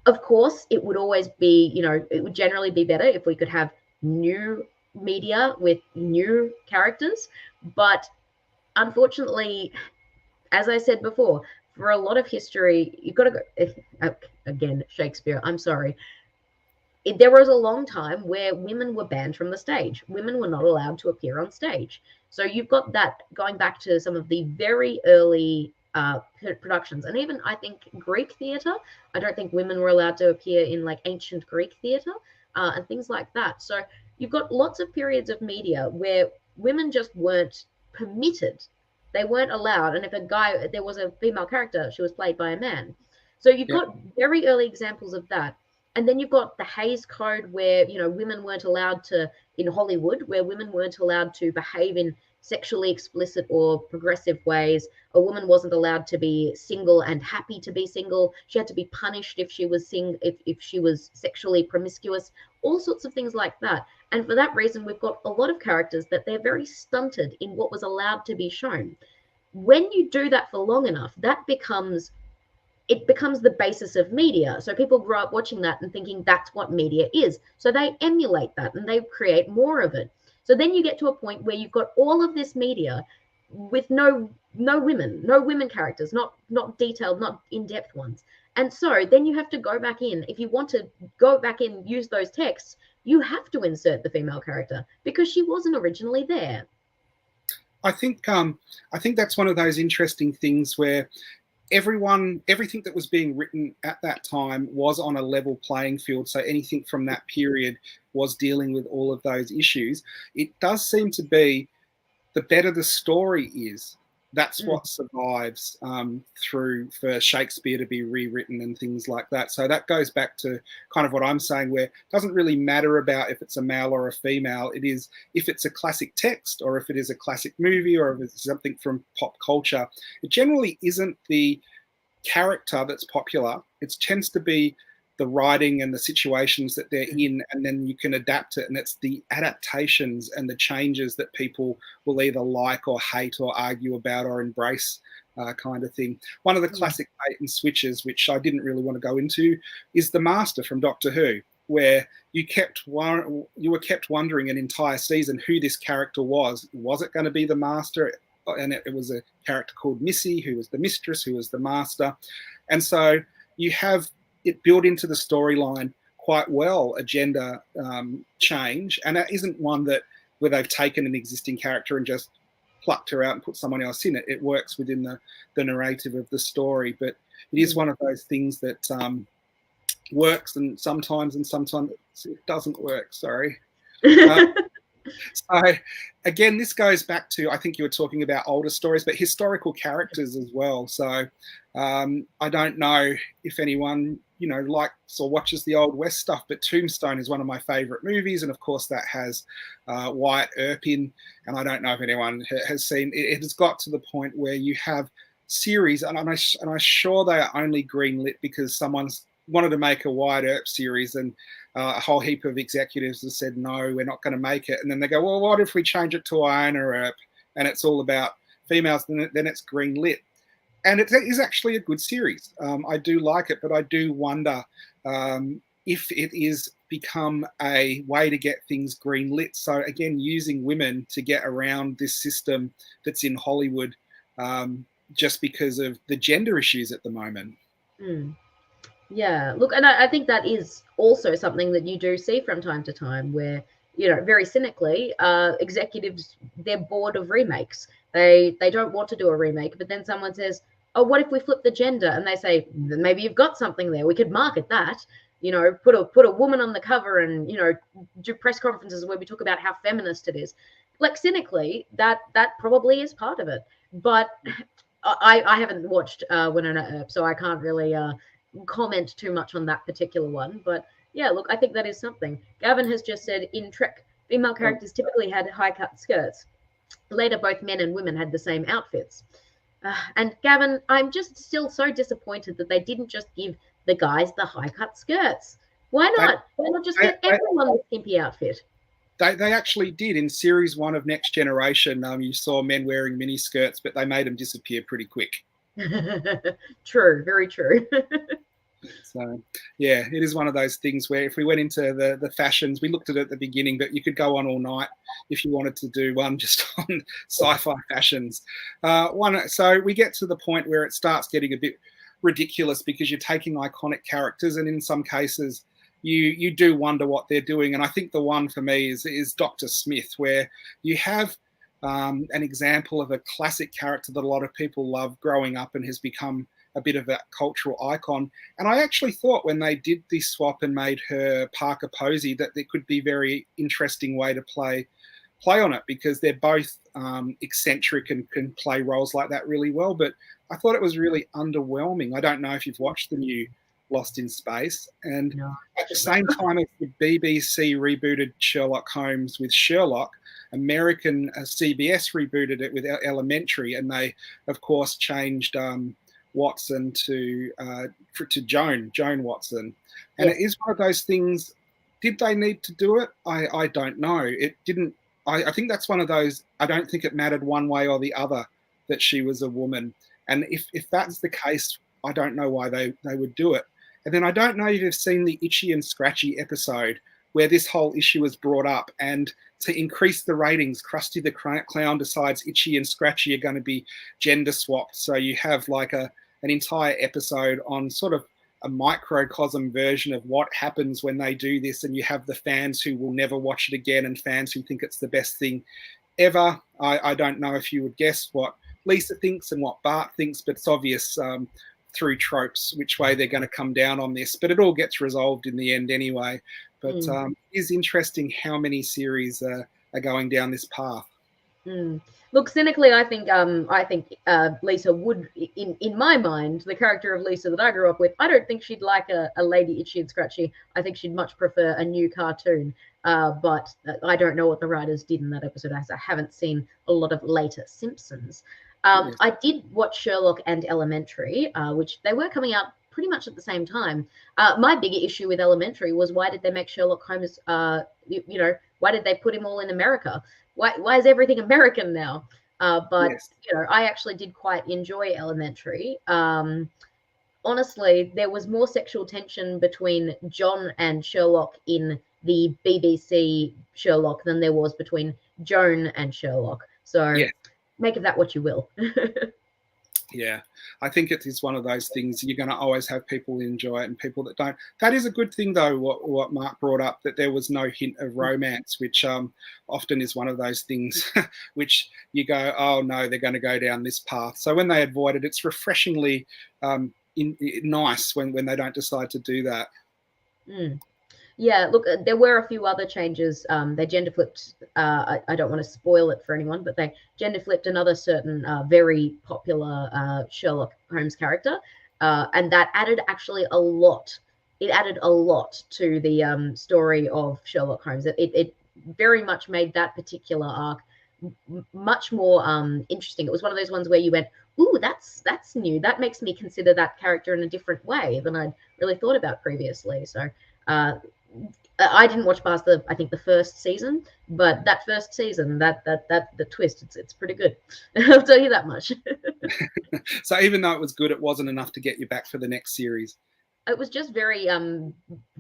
Of course, it would always be, it would generally be better if we could have new media with new characters. But unfortunately, as I said before, for a lot of history, you've got to go, again, Shakespeare, I'm sorry. There was a long time where women were banned from the stage. Women were not allowed to appear on stage. So you've got that going back to some of the very early productions, and even I think Greek theatre. I don't think women were allowed to appear in like ancient Greek theatre and things like that. So you've got lots of periods of media where women just weren't permitted. They weren't allowed. And if there was a female character, she was played by a man. So you've got very early examples of that. And then you've got the Hays Code where, women weren't allowed to, in Hollywood, where women weren't allowed to behave in sexually explicit or progressive ways. A woman wasn't allowed to be single and happy to be single. She had to be punished if she was if she was sexually promiscuous, all sorts of things like that. And for that reason, we've got a lot of characters that they're very stunted in what was allowed to be shown. When you do that for long enough, that becomes it becomes the basis of media. So people grow up watching that and thinking that's what media is. So they emulate that and they create more of it. So then you get to a point where you've got all of this media with no women characters, not detailed, not in-depth ones. And so then you have to go back in. If you want to go back in, use those texts, you have to insert the female character because she wasn't originally there. I think that's one of those interesting things where everything that was being written at that time was on a level playing field. So anything from that period was dealing with all of those issues. It does seem to be the better the story is, that's what survives through for Shakespeare to be rewritten and things like that. So that goes back to kind of what I'm saying, where it doesn't really matter about if it's a male or a female. It is if it's a classic text or if it is a classic movie or if it's something from pop culture. It generally isn't the character that's popular. It tends to be the writing and the situations that they're in, and then you can adapt it, and it's the adaptations and the changes that people will either like or hate or argue about or embrace, kind of thing. One of the classic bait and switches, which I didn't really want to go into, is the Master from Doctor Who, where you were kept wondering an entire season who this character was. Was it going to be the Master? And it was a character called Missy, who was the mistress, who was the Master. And so you have it built into the storyline quite well, a gender change. And that isn't one where they've taken an existing character and just plucked her out and put someone else in it. It works within the narrative of the story. But it is one of those things that works and sometimes it doesn't work. Sorry. So again, this goes back to, I think you were talking about older stories, but historical characters as well. So I don't know if anyone, likes or watches the Old West stuff, but Tombstone is one of my favorite movies. And of course that has Wyatt Earp in, and I don't know if anyone has seen it. It has got to the point where you have series, and I'm sure they are only greenlit because someone's wanted to make a Wyatt Earp series, and a whole heap of executives have said, no, we're not going to make it. And then they go, well, what if we change it to Iona Earp and it's all about females? Then it's green lit. And it is actually a good series. I do like it, but I do wonder if it is become a way to get things green lit. So again, using women to get around this system that's in Hollywood just because of the gender issues at the moment. Yeah, look, and I think that is also something that you do see from time to time where, very cynically, executives, they're bored of remakes. They don't want to do a remake, but then someone says, oh, what if we flip the gender? And they say, maybe you've got something there. We could market that, put a woman on the cover and, do press conferences where we talk about how feminist it is. Like cynically, that probably is part of it. But I haven't watched Winona Earp, so I can't really comment too much on that particular one. But yeah, look, I think that is something. Gavin has just said in Trek, female characters typically had high-cut skirts. Later, both men and women had the same outfits. And Gavin, I'm just still so disappointed that they didn't just give the guys the high-cut skirts. Why not? Why not just get everyone the skimpy outfit? They actually did in series 1 of Next Generation. You saw men wearing mini skirts, but they made them disappear pretty quick. True, very true. So yeah, it is one of those things where if we went into the fashions, we looked at it at the beginning, but you could go on all night if you wanted to do one just on sci-fi fashions. So we get to the point where it starts getting a bit ridiculous because you're taking iconic characters, and in some cases you do wonder what they're doing. And I think the one for me is Dr. Smith, where you have an example of a classic character that a lot of people love growing up and has become a bit of a cultural icon. And I actually thought when they did this swap and made her Parker Posey that there could be a very interesting way to play on it, because they're both eccentric and can play roles like that really well. But I thought it was really underwhelming. I don't know if you've watched the new Lost in Space. And at the same time as the BBC rebooted Sherlock Holmes with Sherlock, American CBS rebooted it with Elementary, and they, of course, changed Watson to Joan Watson. And it is one of those things, did they need to do it? I don't know. It didn't. I think that's one of those, I don't think it mattered one way or the other that she was a woman. And if that's the case, I don't know why they would do it. And then I don't know if you've seen the Itchy and Scratchy episode where this whole issue was brought up, and to increase the ratings, Krusty the Clown decides Itchy and Scratchy are going to be gender swapped. So you have like an entire episode on sort of a microcosm version of what happens when they do this, and you have the fans who will never watch it again and fans who think it's the best thing ever. I don't know if you would guess what Lisa thinks and what Bart thinks, but it's obvious through tropes which way they're going to come down on this. But it all gets resolved in the end anyway. But it is interesting how many series are going down this path. Look, cynically, I think Lisa would, in my mind, the character of Lisa that I grew up with, I don't think she'd like a Lady Itchy and Scratchy. I think she'd much prefer a new cartoon. But I don't know what the writers did in that episode, as I haven't seen a lot of later Simpsons. Yes. I did watch Sherlock and Elementary, which they were coming out pretty much at the same time. My bigger issue with Elementary was, why did they make Sherlock Holmes, why did they put him all in America? Why is everything American now? But yes, I actually did quite enjoy Elementary. Honestly, there was more sexual tension between John and Sherlock in the BBC Sherlock than there was between Joan and Sherlock. So yes, make of that what you will. Yeah, I think it is one of those things. You're going to always have people who enjoy it and people that don't. That is a good thing, though, what Mark brought up, that there was no hint of romance, which often is one of those things which you go, oh, no, they're going to go down this path. So when they avoid it, it's refreshingly nice when they don't decide to do that. Yeah, look, there were a few other changes. They gender flipped, I don't want to spoil it for anyone, but they gender flipped another certain very popular Sherlock Holmes character. And that added actually a lot. It added a lot to the story of Sherlock Holmes. It very much made that particular arc much more interesting. It was one of those ones where you went, ooh, that's new. That makes me consider that character in a different way than I'd really thought about previously. So I didn't watch past the first season, but that first season, the twist, it's pretty good. I'll tell you that much. So even though it was good, it wasn't enough to get you back for the next series. It was just very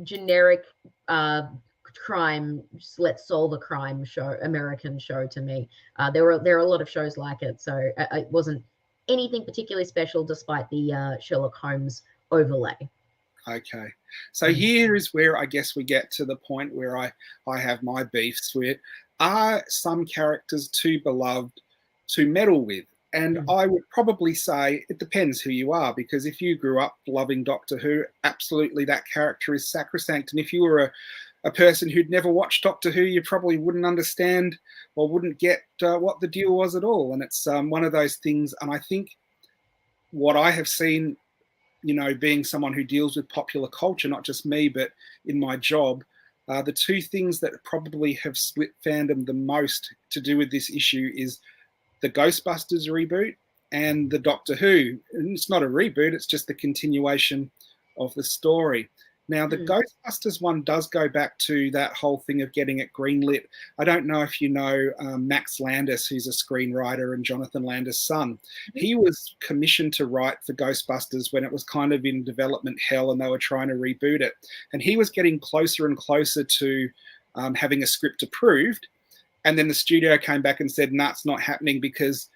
generic crime, let's solve a crime show, American show to me. There are a lot of shows like it, so it wasn't anything particularly special despite the Sherlock Holmes overlay. Okay, so here is where I guess we get to the point where I have my beefs with. Are some characters too beloved to meddle with? And I would probably say it depends who you are, because if you grew up loving Doctor Who, absolutely that character is sacrosanct. And if you were a person who'd never watched Doctor Who, you probably wouldn't understand or wouldn't get what the deal was at all. And it's one of those things. And I think what I have seen, being someone who deals with popular culture, not just me, but in my job, the two things that probably have split fandom the most to do with this issue is the Ghostbusters reboot and the Doctor Who. And it's not a reboot, it's just the continuation of the story. Now, the Ghostbusters one does go back to that whole thing of getting it greenlit. I don't know if you know Max Landis, who's a screenwriter and Jonathan Landis' son. He was commissioned to write for Ghostbusters when it was kind of in development hell and they were trying to reboot it. And he was getting closer and closer to having a script approved. And then the studio came back and said, nah, it's not happening because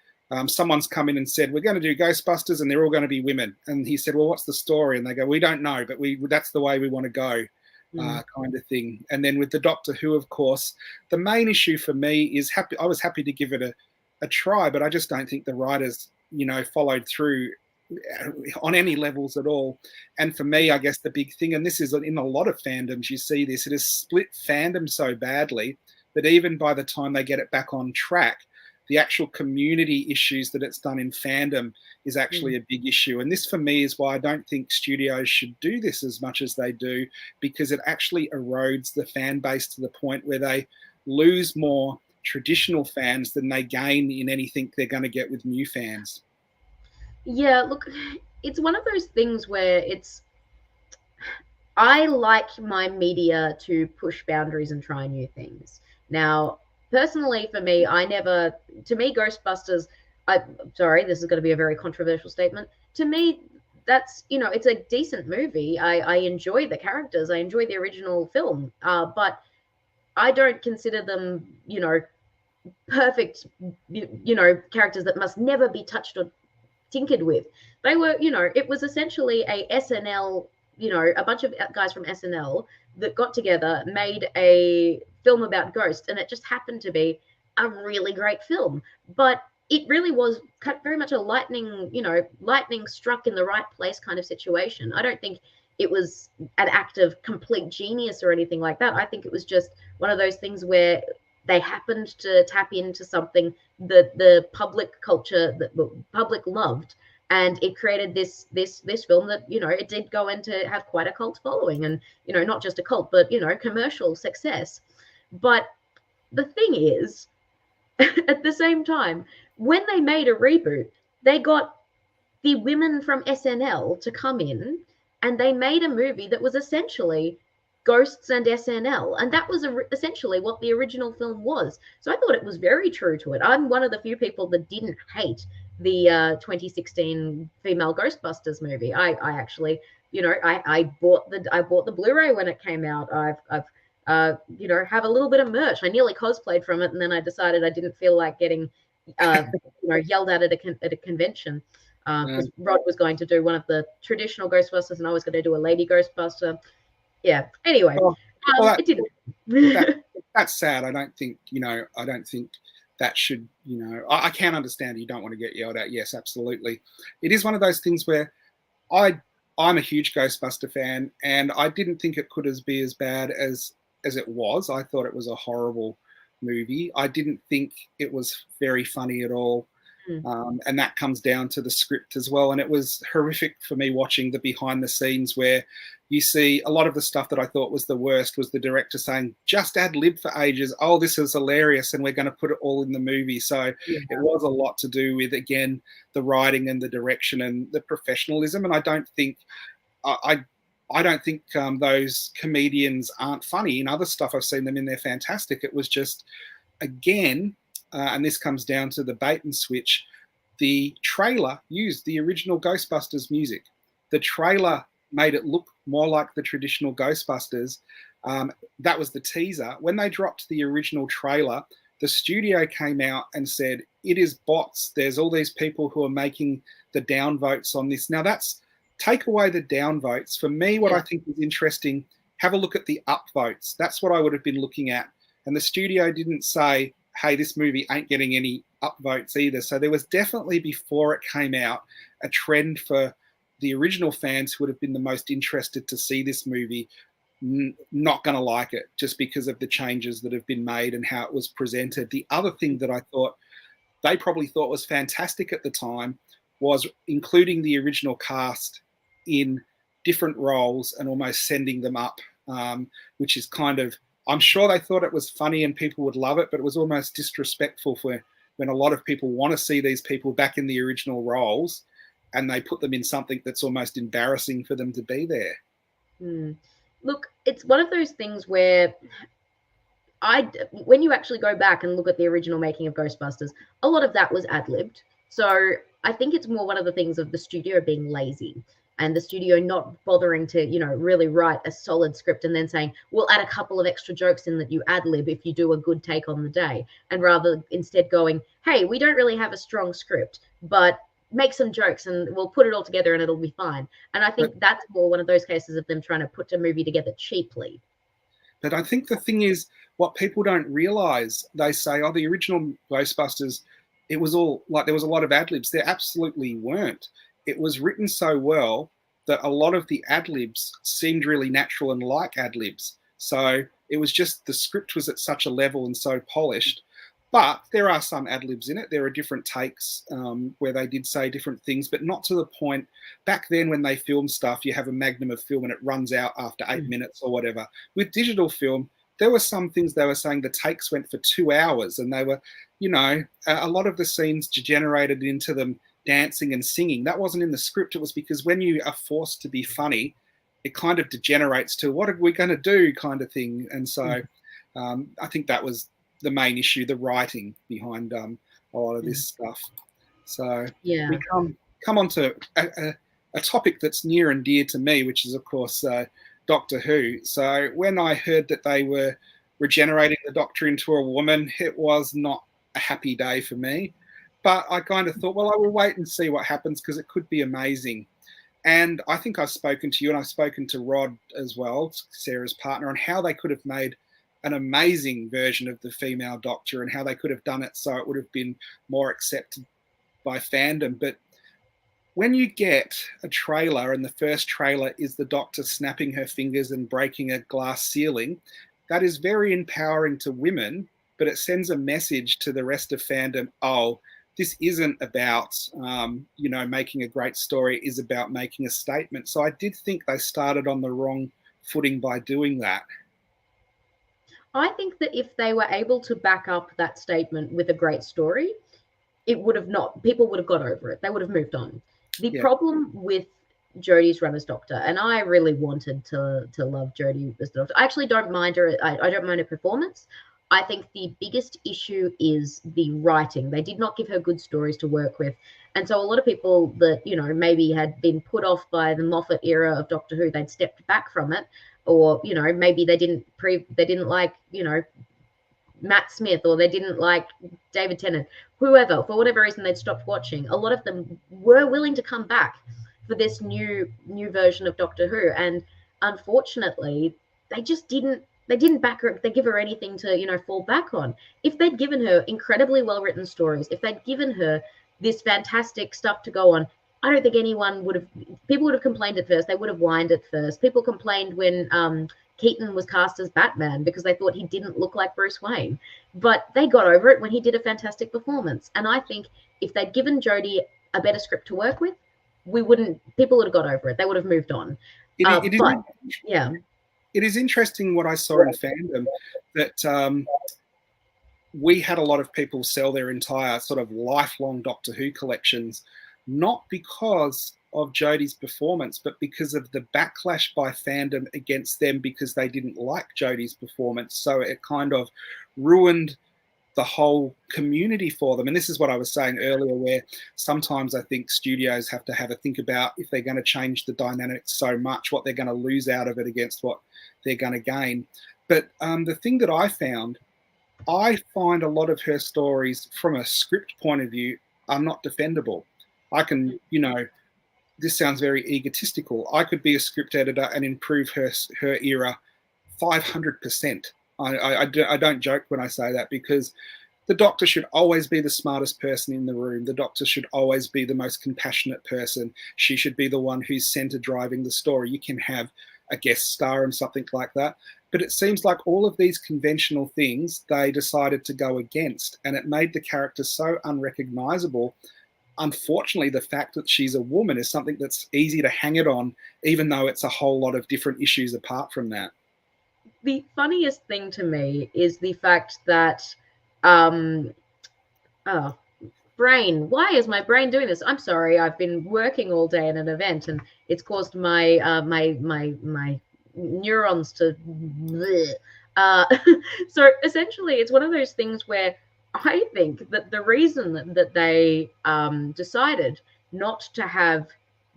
someone's come in and said, we're going to do Ghostbusters and they're all going to be women. And he said, well, what's the story? And they go, we don't know, but that's the way we want to go, kind of thing. And then with the Doctor Who, of course, the main issue for me is I was happy to give it a try, but I just don't think the writers, followed through on any levels at all. And for me, I guess the big thing, and this is in a lot of fandoms, you see this, it has split fandom so badly that even by the time they get it back on track, the actual community issues that it's done in fandom is actually a big issue. And this, for me, is why I don't think studios should do this as much as they do, because it actually erodes the fan base to the point where they lose more traditional fans than they gain in anything they're going to get with new fans. Yeah, look, it's one of those things where I like my media to push boundaries and try new things. Now, personally, for me, Ghostbusters, sorry, this is going to be a very controversial statement. To me, that's, it's a decent movie. I enjoy the characters. I enjoy the original film. But I don't consider them, perfect, characters that must never be touched or tinkered with. They were, it was essentially a SNL, a bunch of guys from SNL that got together, made a film about ghosts, and it just happened to be a really great film. But it really was very much a lightning struck in the right place kind of situation. I don't think it was an act of complete genius or anything like that. I think it was just one of those things where they happened to tap into something that the public culture, that the public loved, and it created this film that, it did go in to have quite a cult following, and, not just a cult, but, commercial success. But the thing is, at the same time, when they made a reboot, they got the women from SNL to come in, and they made a movie that was essentially ghosts and SNL, and that was essentially what the original film was. So I thought it was very true to it. I'm one of the few people that didn't hate the 2016 female Ghostbusters movie. I actually, I bought the Blu-ray when it came out. I've have a little bit of merch. I nearly cosplayed from it, and then I decided I didn't feel like getting, yelled at a convention, because Rod was going to do one of the traditional Ghostbusters, and I was going to do a lady Ghostbuster. Yeah. Anyway, it didn't. That's sad. I don't think that should, I can understand you don't want to get yelled at. Yes, absolutely. It is one of those things where I'm a huge Ghostbuster fan, and I didn't think it could be as bad as it was. I thought it was a horrible movie. I didn't think it was very funny at all. And that comes down to the script as well. And it was horrific for me watching the behind the scenes, where you see a lot of the stuff that I thought was the worst was the director saying, just ad lib for ages. Oh, this is hilarious, and we're going to put it all in the movie. So it was a lot to do with, again, the writing and the direction and the professionalism. And I don't think those comedians aren't funny. In other stuff I've seen them in, they're fantastic. It was just, again, and this comes down to the bait and switch, the trailer used the original Ghostbusters music. The trailer made it look more like the traditional Ghostbusters. That was the teaser. When they dropped the original trailer, the studio came out and said, it is bots. There's all these people who are making the downvotes on this. Now, that's, take away the downvotes. For me, what I think is interesting, have a look at the upvotes. That's what I would have been looking at. And the studio didn't say, hey, this movie ain't getting any upvotes either. So there was definitely, before it came out, a trend for the original fans who would have been the most interested to see this movie not going to like it, just because of the changes that have been made and how it was presented. The other thing that I thought they probably thought was fantastic at the time was including the original cast in different roles and almost sending them up, which is kind of, I'm sure they thought it was funny and people would love it, but it was almost disrespectful for when a lot of people want to see these people back in the original roles, and they put them in something that's almost embarrassing for them to be there. Look, it's one of those things where when you actually go back and look at the original making of Ghostbusters, a lot of that was ad-libbed. So I think it's more one of the things of the studio being lazy, and the studio not bothering to, really write a solid script and then saying, we'll add a couple of extra jokes in that you ad-lib if you do a good take on the day. And rather instead going, hey, we don't really have a strong script, but make some jokes and we'll put it all together and it'll be fine. And I think that's more one of those cases of them trying to put a movie together cheaply. But I think the thing is, what people don't realize, they say, oh, the original Ghostbusters, it was all like there was a lot of ad-libs. There absolutely weren't. It was written so well that a lot of the ad-libs seemed really natural and like ad-libs. So it was just the script was at such a level and so polished. But there are some ad-libs in it. There are different takes where they did say different things, but not to the point. Back then when they filmed stuff, you have a magnum of film and it runs out after 8 minutes or whatever. With digital film, there were some things they were saying the takes went for 2 hours, and they were, a lot of the scenes degenerated into them dancing and singing. That wasn't in the script. It was because when you are forced to be funny, it kind of degenerates to what are we going to do kind of thing. And so I think that was the main issue, the writing behind a lot of this stuff. So we come on to a a topic that's near and dear to me, which is, of course, Doctor Who. So when I heard that they were regenerating the Doctor into a woman, it was not a happy day for me. But I kind of thought, well, I will wait and see what happens because it could be amazing. And I think I've spoken to you and I've spoken to Rod as well, Sarah's partner, on how they could have made an amazing version of the female Doctor and how they could have done it so it would have been more accepted by fandom. But when you get a trailer and the first trailer is the Doctor snapping her fingers and breaking a glass ceiling, that is very empowering to women, but it sends a message to the rest of fandom. Oh, this isn't about, making a great story. It is about making a statement. So I did think they started on the wrong footing by doing that. I think that if they were able to back up that statement with a great story, it would have not, people would have got over it. They would have moved on. The problem with Jodie's run as Doctor, and I really wanted to love Jodie as the Doctor. I actually don't mind her. I don't mind her performance. I think the biggest issue is the writing. They did not give her good stories to work with. And so a lot of people that, maybe had been put off by the Moffat era of Doctor Who, they'd stepped back from it. Or, maybe they didn't like, Matt Smith, or they didn't like David Tennant, whoever, for whatever reason they'd stopped watching. A lot of them were willing to come back for this new version of Doctor Who. And unfortunately, they just didn't back her. They give her anything to, fall back on. If they'd given her incredibly well-written stories, if they'd given her this fantastic stuff to go on, I don't think people would have complained at first. They would have whined at first. People complained when Keaton was cast as Batman because they thought he didn't look like Bruce Wayne. But they got over it when he did a fantastic performance. And I think if they'd given Jodie a better script to work with, people would have got over it. They would have moved on. It is interesting what I saw in fandom that we had a lot of people sell their entire sort of lifelong Doctor Who collections, not because of Jodie's performance, but because of the backlash by fandom against them because they didn't like Jodie's performance. So it kind of ruined the whole community for them. And this is what I was saying earlier, where sometimes I think studios have to have a think about if they're going to change the dynamics so much, what they're going to lose out of it against what they're going to gain. But the thing that I find a lot of her stories from a script point of view are not defendable. I can, this sounds very egotistical. I could be a script editor and improve her era 500%. I don't joke when I say that, because the Doctor should always be the smartest person in the room. The Doctor should always be the most compassionate person. She should be the one who's center driving the story. You can have a guest star and something like that. But it seems like all of these conventional things they decided to go against, and it made the character so unrecognizable. Unfortunately, the fact that she's a woman is something that's easy to hang it on, even though it's a whole lot of different issues apart from that. The funniest thing to me is the fact that, brain, why is my brain doing this? I'm sorry, I've been working all day at an event and it's caused my my neurons to so essentially it's one of those things where I think that the reason that they decided not to have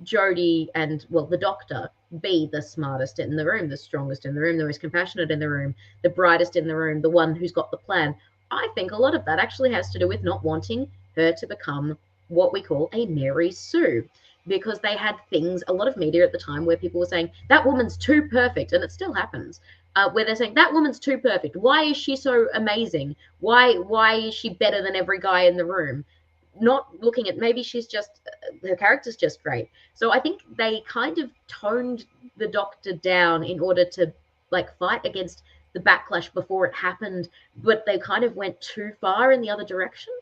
Jodie and, the Doctor be the smartest in the room, the strongest in the room, the most compassionate in the room, the brightest in the room, the one who's got the plan, I think a lot of that actually has to do with not wanting her to become what we call a Mary Sue. Because they had a lot of media at the time where people were saying, that woman's too perfect, and it still happens. Where they're saying that woman's too perfect. Why is she so amazing? Why is she better than every guy in the room? Not looking at maybe she's just her character's just great. So I think they kind of toned the Doctor down in order to fight against the backlash before it happened, but they kind of went too far in the other direction.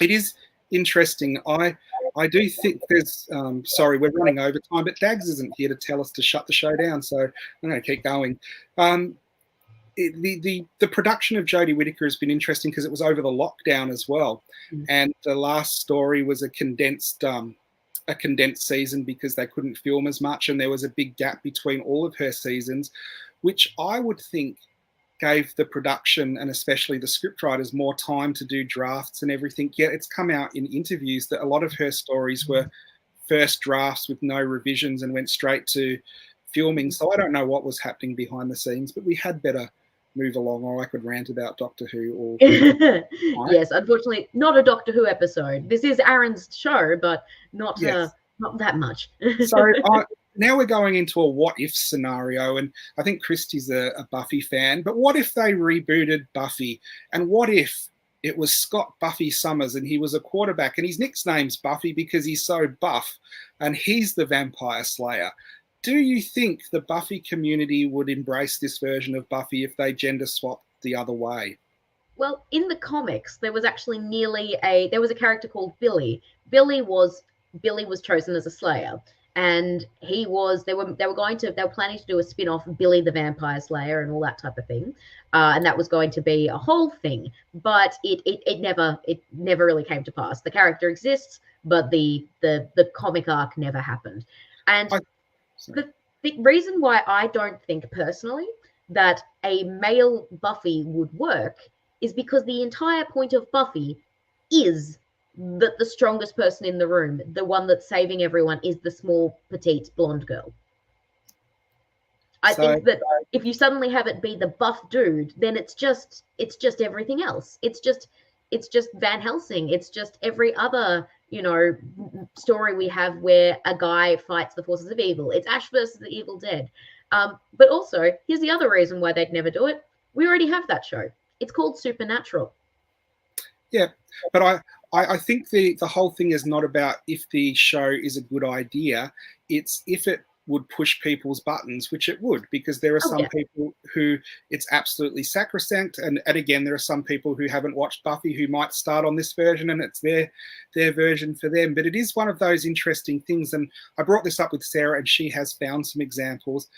It is interesting. I do think there's sorry, we're running over time, but Dags isn't here to tell us to shut the show down, so I'm going to keep going. The production of Jodie Whittaker has been interesting because it was over the lockdown as well, and the last story was a condensed season because they couldn't film as much, and there was a big gap between all of her seasons, which I would think gave the production and especially the scriptwriters more time to do drafts and everything. Yet it's come out in interviews that a lot of her stories were first drafts with no revisions and went straight to filming. So I don't know what was happening behind the scenes, but we had better move along, or I could rant about Doctor Who all night. Yes, unfortunately, not a Doctor Who episode. This is Aaron's show, but not Yes. not that much. So now we're going into a what if scenario, and I think Christy's a Buffy fan, but what if they rebooted Buffy, and what if it was Scott Buffy Summers and he was a quarterback and his nickname's Buffy because he's so buff and he's the vampire slayer? Do you think the Buffy community would embrace this version of Buffy if they gender swapped the other way? Well, in the comics, there was actually there was a character called Billy. Billy was chosen as a Slayer, and they were planning to do a spin-off, Billy the Vampire Slayer, and all that type of thing, and that was going to be a whole thing. But it never really came to pass. The character exists, but the comic arc never happened. And the reason why I don't think personally that a male Buffy would work is because the entire point of Buffy is that the strongest person in the room, the one that's saving everyone, is the small, petite, blonde girl. I think that if you suddenly have it be the buff dude, then it's just everything else. It's just Van Helsing. It's just every other, story we have where a guy fights the forces of evil. It's Ash versus the Evil Dead. But also, here's the other reason why they'd never do it. We already have that show. It's called Supernatural. Yeah, but I think the whole thing is not about if the show is a good idea. It's if it would push people's buttons, which it would, because there are some people who it's absolutely sacrosanct. And again, there are some people who haven't watched Buffy who might start on this version and it's their version for them. But it is one of those interesting things. And I brought this up with Sarah and she has found some examples.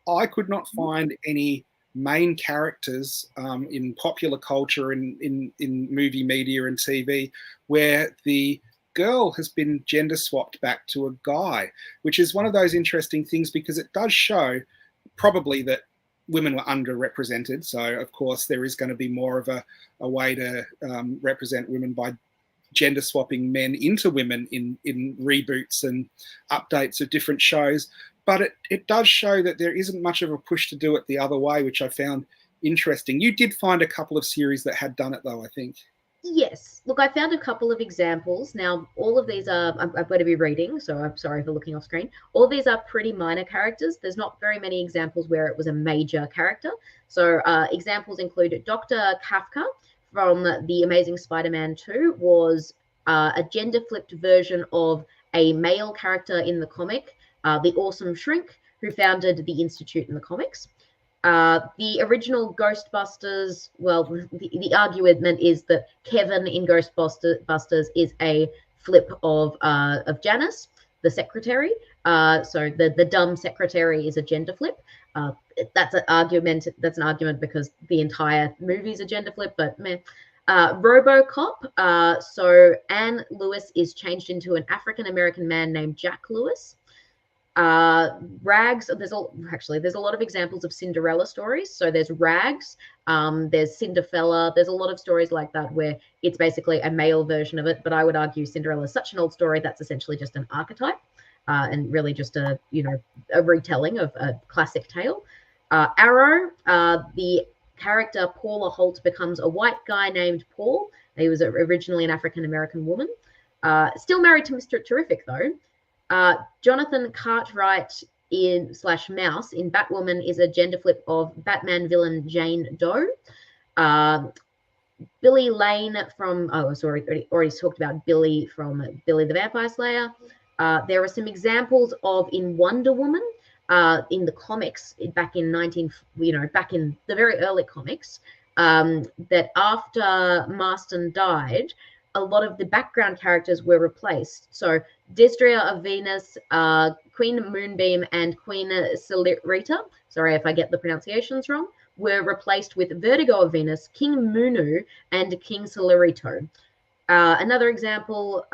I could not find any main characters in popular culture, in movie media and TV, where the girl has been gender swapped back to a guy, which is one of those interesting things because it does show probably that women were underrepresented. So, of course, there is going to be more of a way to represent women by gender swapping men into women in reboots and updates of different shows. But it does show that there isn't much of a push to do it the other way, which I found interesting. You did find a couple of series that had done it, though, I think. Yes. Look, I found a couple of examples. Now, all of these are, I'm going to be reading, so I'm sorry for looking off screen. All these are pretty minor characters. There's not very many examples where it was a major character. So examples include Dr. Kafka from The Amazing Spider-Man 2 was a gender-flipped version of a male character in the comic, the Awesome Shrink, who founded the Institute in the comics. The original Ghostbusters, well, the argument is that Kevin in Ghostbusters is a flip of Janice, the secretary. So the dumb secretary is a gender flip. That's an argument because the entire movie is a gender flip, but meh. RoboCop. So Anne Lewis is changed into an African-American man named Jack Lewis. Rags, there's a lot of examples of Cinderella stories. So there's Rags, there's Cinderfella, there's a lot of stories like that where it's basically a male version of it. But I would argue Cinderella is such an old story that's essentially just an archetype, and really just a retelling of a classic tale. Arrow, the character Paula Holt becomes a white guy named Paul. He was originally an African-American woman. Still married to Mr. Terrific though. Jonathan Cartwright /Mouse in Batwoman is a gender flip of Batman villain Jane Doe. Billy Lane from, already talked about Billy from Billy the Vampire Slayer. There are some examples of in Wonder Woman in the comics back in the very early comics, that after Marston died, a lot of the background characters were replaced. So Destria of Venus, Queen Moonbeam, and Queen Celirita, sorry if I get the pronunciations wrong, were replaced with Vertigo of Venus, King Munu, and King Celirito. Another example,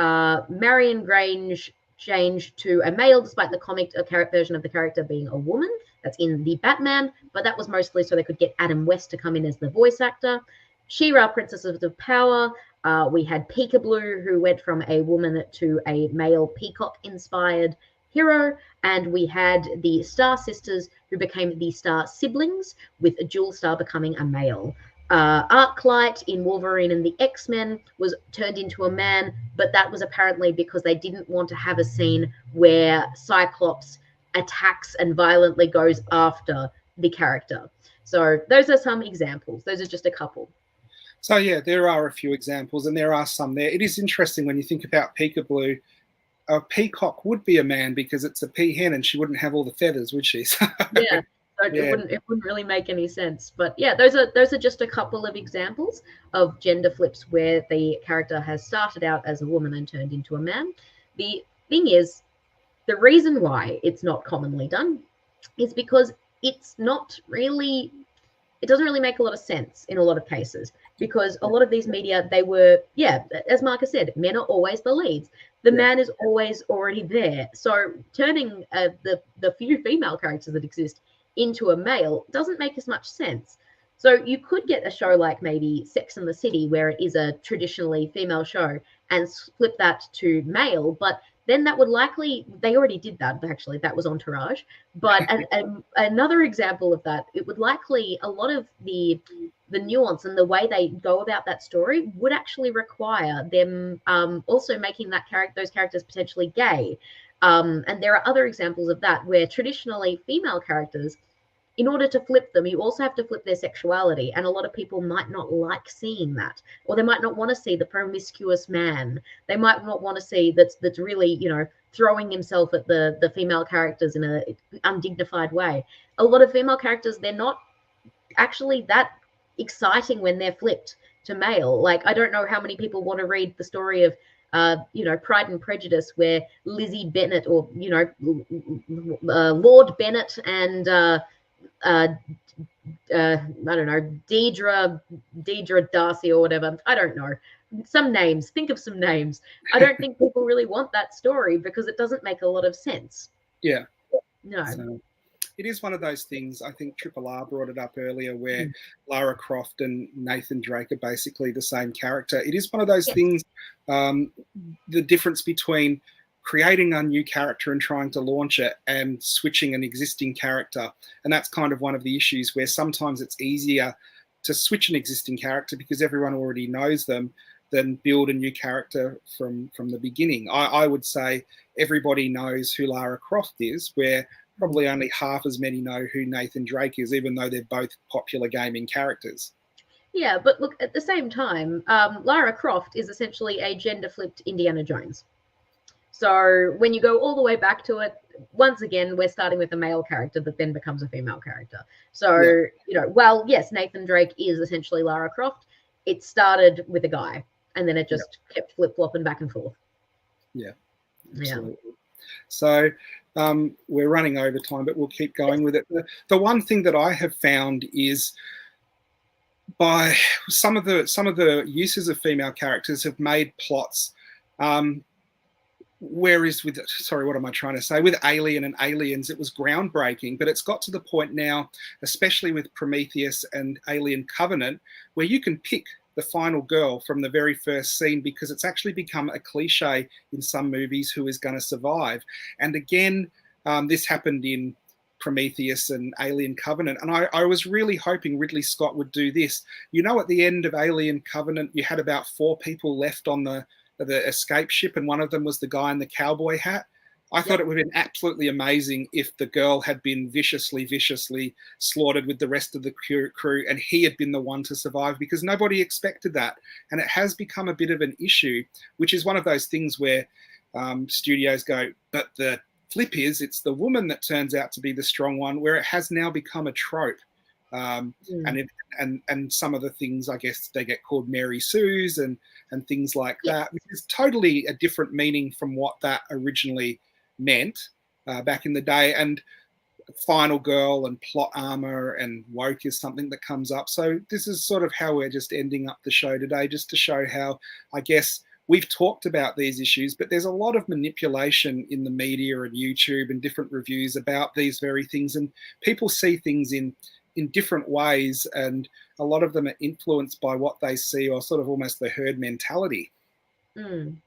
Marion Grange changed to a male despite the comic version of the character being a woman. That's in the Batman, but that was mostly so they could get Adam West to come in as the voice actor. She-Ra, Princess of the Power, We had Peekaboo, who went from a woman to a male peacock-inspired hero, and we had the Star Sisters, who became the Star Siblings, with a Jewel Star becoming a male. Arclight in Wolverine and the X-Men was turned into a man, but that was apparently because they didn't want to have a scene where Cyclops attacks and violently goes after the character. So those are some examples. Those are just a couple. So yeah, there are a few examples, and there are some there. It is interesting when you think about Peekaboo. A peacock would be a man because it's a peahen, and she wouldn't have all the feathers, would she? So, Yeah. So yeah. it wouldn't really make any sense. But yeah, those are just a couple of examples of gender flips where the character has started out as a woman and turned into a man. The thing is, the reason why it's not commonly done is because it's not really, it doesn't really make a lot of sense in a lot of cases, because a lot of these media, they were, yeah, as Marcus said, men are always the leads. The man is always already there. So turning the few female characters that exist into a male doesn't make as much sense. So you could get a show like maybe Sex and the City, where it is a traditionally female show, and flip that to male, but then that would likely, they already did that, actually, that was Entourage. But another example of that, it would likely, a lot of the nuance and the way they go about that story would actually require them also making those characters potentially gay. And there are other examples of that where traditionally female characters, in order to flip them, you also have to flip their sexuality. And a lot of people might not like seeing that, or they might not want to see the promiscuous man. They might not want to see that's really, throwing himself at the female characters in a undignified way. A lot of female characters, they're not actually that exciting when they're flipped to male. Like, I don't know how many people want to read the story of Pride and Prejudice, where Lizzie Bennet, or Lord Bennet and I don't know, Deidre Darcy or whatever. I don't know. Some names. Think of some names. I don't think people really want that story because it doesn't make a lot of sense. Yeah. No. So it is one of those things. I think Triple R brought it up earlier, where Lara Croft and Nathan Drake are basically the same character. It is one of those things, the difference between creating a new character and trying to launch it and switching an existing character. And that's kind of one of the issues, where sometimes it's easier to switch an existing character because everyone already knows them than build a new character from the beginning. I would say everybody knows who Lara Croft is, where probably only half as many know who Nathan Drake is, even though they're both popular gaming characters. Yeah, but look, at the same time, Lara Croft is essentially a gender-flipped Indiana Jones. So when you go all the way back to it, once again, we're starting with a male character that then becomes a female character. So, while, yes, Nathan Drake is essentially Lara Croft, it started with a guy, and then it just kept flip-flopping back and forth. Yeah, absolutely. Yeah. So we're running over time, but we'll keep going with it. The one thing that I have found is, by some of the uses of female characters have made plots, whereas with, sorry, what am I trying to say? With Alien and Aliens, it was groundbreaking, but it's got to the point now, especially with Prometheus and Alien Covenant, where you can pick the final girl from the very first scene, because it's actually become a cliche in some movies who is going to survive. And again, this happened in Prometheus and Alien Covenant. And I was really hoping Ridley Scott would do this. At the end of Alien Covenant, you had about 4 people left on the escape ship, and one of them was the guy in the cowboy hat. I thought it would have been absolutely amazing if the girl had been viciously slaughtered with the rest of the crew, and he had been the one to survive, because nobody expected that. And it has become a bit of an issue, which is one of those things where studios go, but the flip is it's the woman that turns out to be the strong one, where it has now become a trope. And some of the things, I guess, they get called Mary Sues and things like that, which is totally a different meaning from what that originally meant back in the day. And final girl and plot armor and woke is something that comes up. So this is sort of how we're just ending up the show today, just to show how, I guess, we've talked about these issues, but there's a lot of manipulation in the media and YouTube and different reviews about these very things, and people see things in in different ways, and a lot of them are influenced by what they see, or sort of almost the herd mentality. Mm.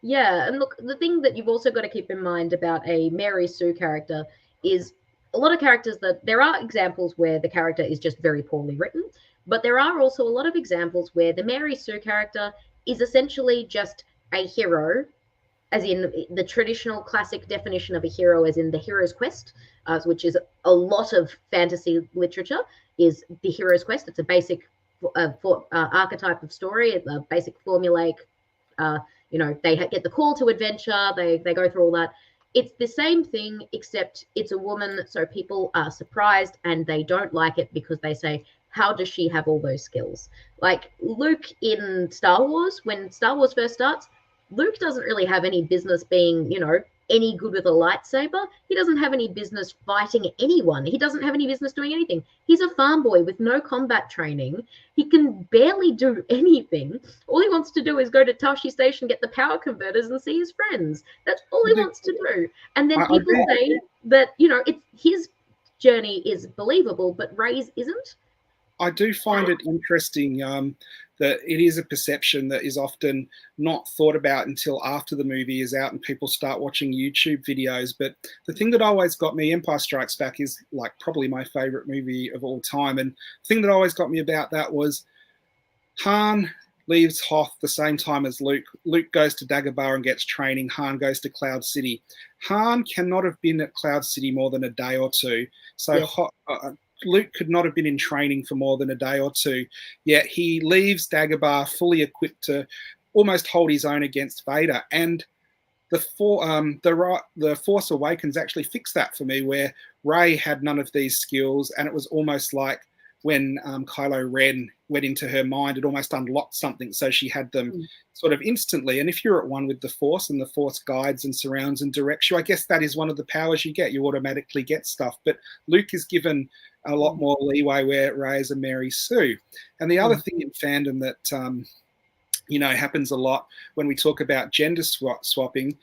Yeah, and look, the thing that you've also got to keep in mind about a Mary Sue character is a lot of characters that there are examples where the character is just very poorly written, but there are also a lot of examples where the Mary Sue character is essentially just a hero, as in the traditional classic definition of a hero, as in the hero's quest, which is a lot of fantasy literature, is the hero's quest. It's a basic archetype of story, a basic formulaic they get the call to adventure, they go through all that. It's the same thing, except it's a woman, so people are surprised and they don't like it because they say, how does she have all those skills? Like Luke in Star Wars, when Star Wars first starts, Luke doesn't really have any business being, any good with a lightsaber. He doesn't have any business fighting anyone. He doesn't have any business doing anything. He's a farm boy with no combat training. He can barely do anything. All he wants to do is go to Tashi Station, get the power converters, and see his friends. That's all he wants to do. And then people say that, it's his journey is believable, but Rey's isn't. I do find it interesting that it is a perception that is often not thought about until after the movie is out and people start watching YouTube videos. But the thing that always got me, Empire Strikes Back is like probably my favorite movie of all time. And the thing that always got me about that was Han leaves Hoth the same time as Luke. Luke goes to Dagobah and gets training. Han goes to Cloud City. Han cannot have been at Cloud City more than a day or two. So yeah. Luke could not have been in training for more than a day or two, yet he leaves Dagobah fully equipped to almost hold his own against Vader. And the Force Awakens actually fixed that for me, where Rey had none of these skills, and it was almost like when Kylo Ren went into her mind, it almost unlocked something, so she had them sort of instantly. And if you're at one with the Force and the Force guides and surrounds and directs you, I guess that is one of the powers you get. You automatically get stuff. But Luke is given a lot more leeway, where Rey is a Mary Sue. And the other thing in fandom that happens a lot when we talk about gender swapping,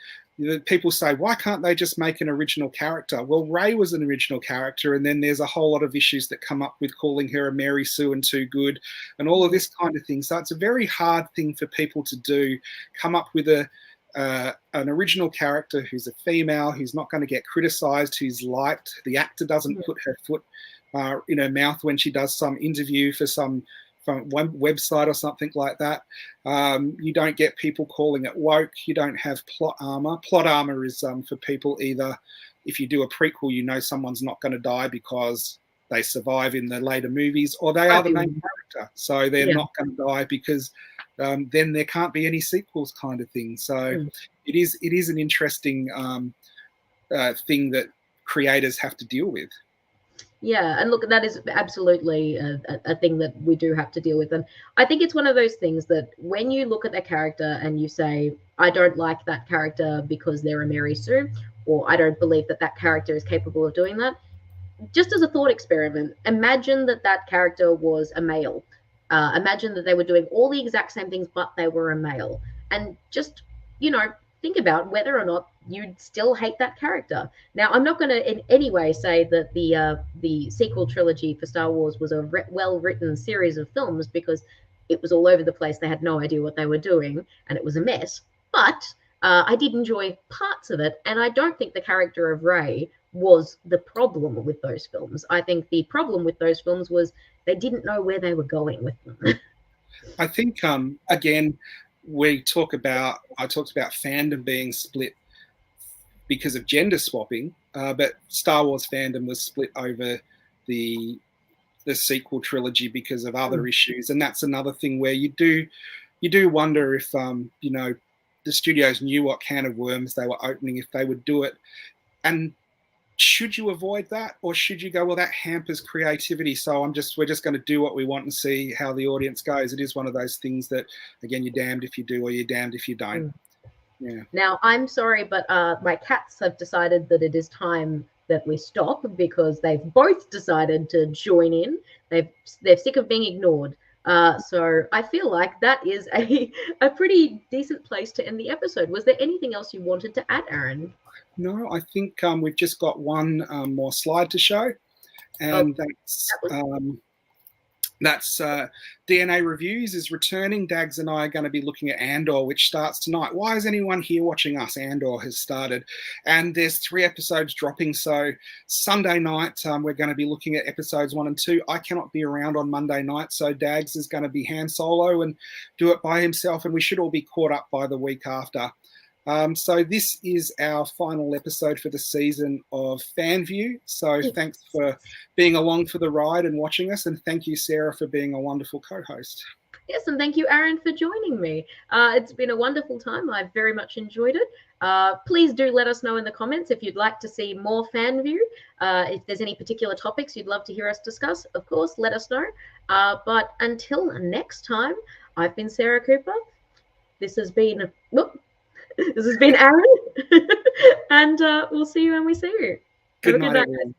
people say, why can't they just make an original character? Well, Rey was an original character, and then there's a whole lot of issues that come up with calling her a Mary Sue and too good and all of this kind of thing. So it's a very hard thing for people to do, come up with an original character who's a female, who's not going to get criticized, who's liked. The actor doesn't put her foot in her mouth when she does some interview for some from one website or something like that. You don't get people calling it woke. You don't have plot armor. Plot armor is for people, either if you do a prequel, someone's not going to die because they survive in the later movies, or they are the main character, so they're not going to die because then there can't be any sequels, kind of thing. So it is an interesting thing that creators have to deal with. Yeah, and look, that is absolutely a thing that we do have to deal with. And I think it's one of those things that when you look at their character and you say, I don't like that character because they're a Mary Sue, or I don't believe that that character is capable of doing that, just as a thought experiment, imagine that that character was a male. Imagine that they were doing all the exact same things, but they were a male. And just, think about whether or not you'd still hate that character. Now, I'm not going to in any way say that the sequel trilogy for Star Wars was a well-written series of films, because it was all over the place. They had no idea what they were doing, and it was a mess. But I did enjoy parts of it, and I don't think the character of Rey was the problem with those films. I think the problem with those films was they didn't know where they were going with them. I think, again, I talked about fandom being split because of gender swapping, but Star Wars fandom was split over the sequel trilogy because of other issues, and that's another thing where you do wonder if the studios knew what can of worms they were opening if they would do it. And should you avoid that, or should you go, well, that hampers creativity, so we're just going to do what we want and see how the audience goes? It is one of those things that, again, you're damned if you do or you're damned if you don't. Yeah. Now, I'm sorry, but my cats have decided that it is time that we stop, because they've both decided to join in. They're sick of being ignored. So I feel like that is a pretty decent place to end the episode. Was there anything else you wanted to add, Aaron? No, I think we've just got one more slide to show. Oh, and that's DNA Reviews is returning. Dags and I are going to be looking at Andor, which starts tonight. Why is anyone here watching us? Andor has started, and there's 3 episodes dropping. So Sunday night, we're going to be looking at episodes 1 and 2. I cannot be around on Monday night, so Dags is going to be Han Solo and do it by himself, and we should all be caught up by the week after. So this is our final episode for the season of FanView. So thanks for being along for the ride and watching us. And thank you, Sarah, for being a wonderful co-host. Yes, and thank you, Aaron, for joining me. It's been a wonderful time. I've very much enjoyed it. Please do let us know in the comments if you'd like to see more FanView. If there's any particular topics you'd love to hear us discuss, of course, let us know. But until next time, I've been Sarah Cooper. This has been... This has been Aaron, and we'll see you when we see you. Good night, everyone.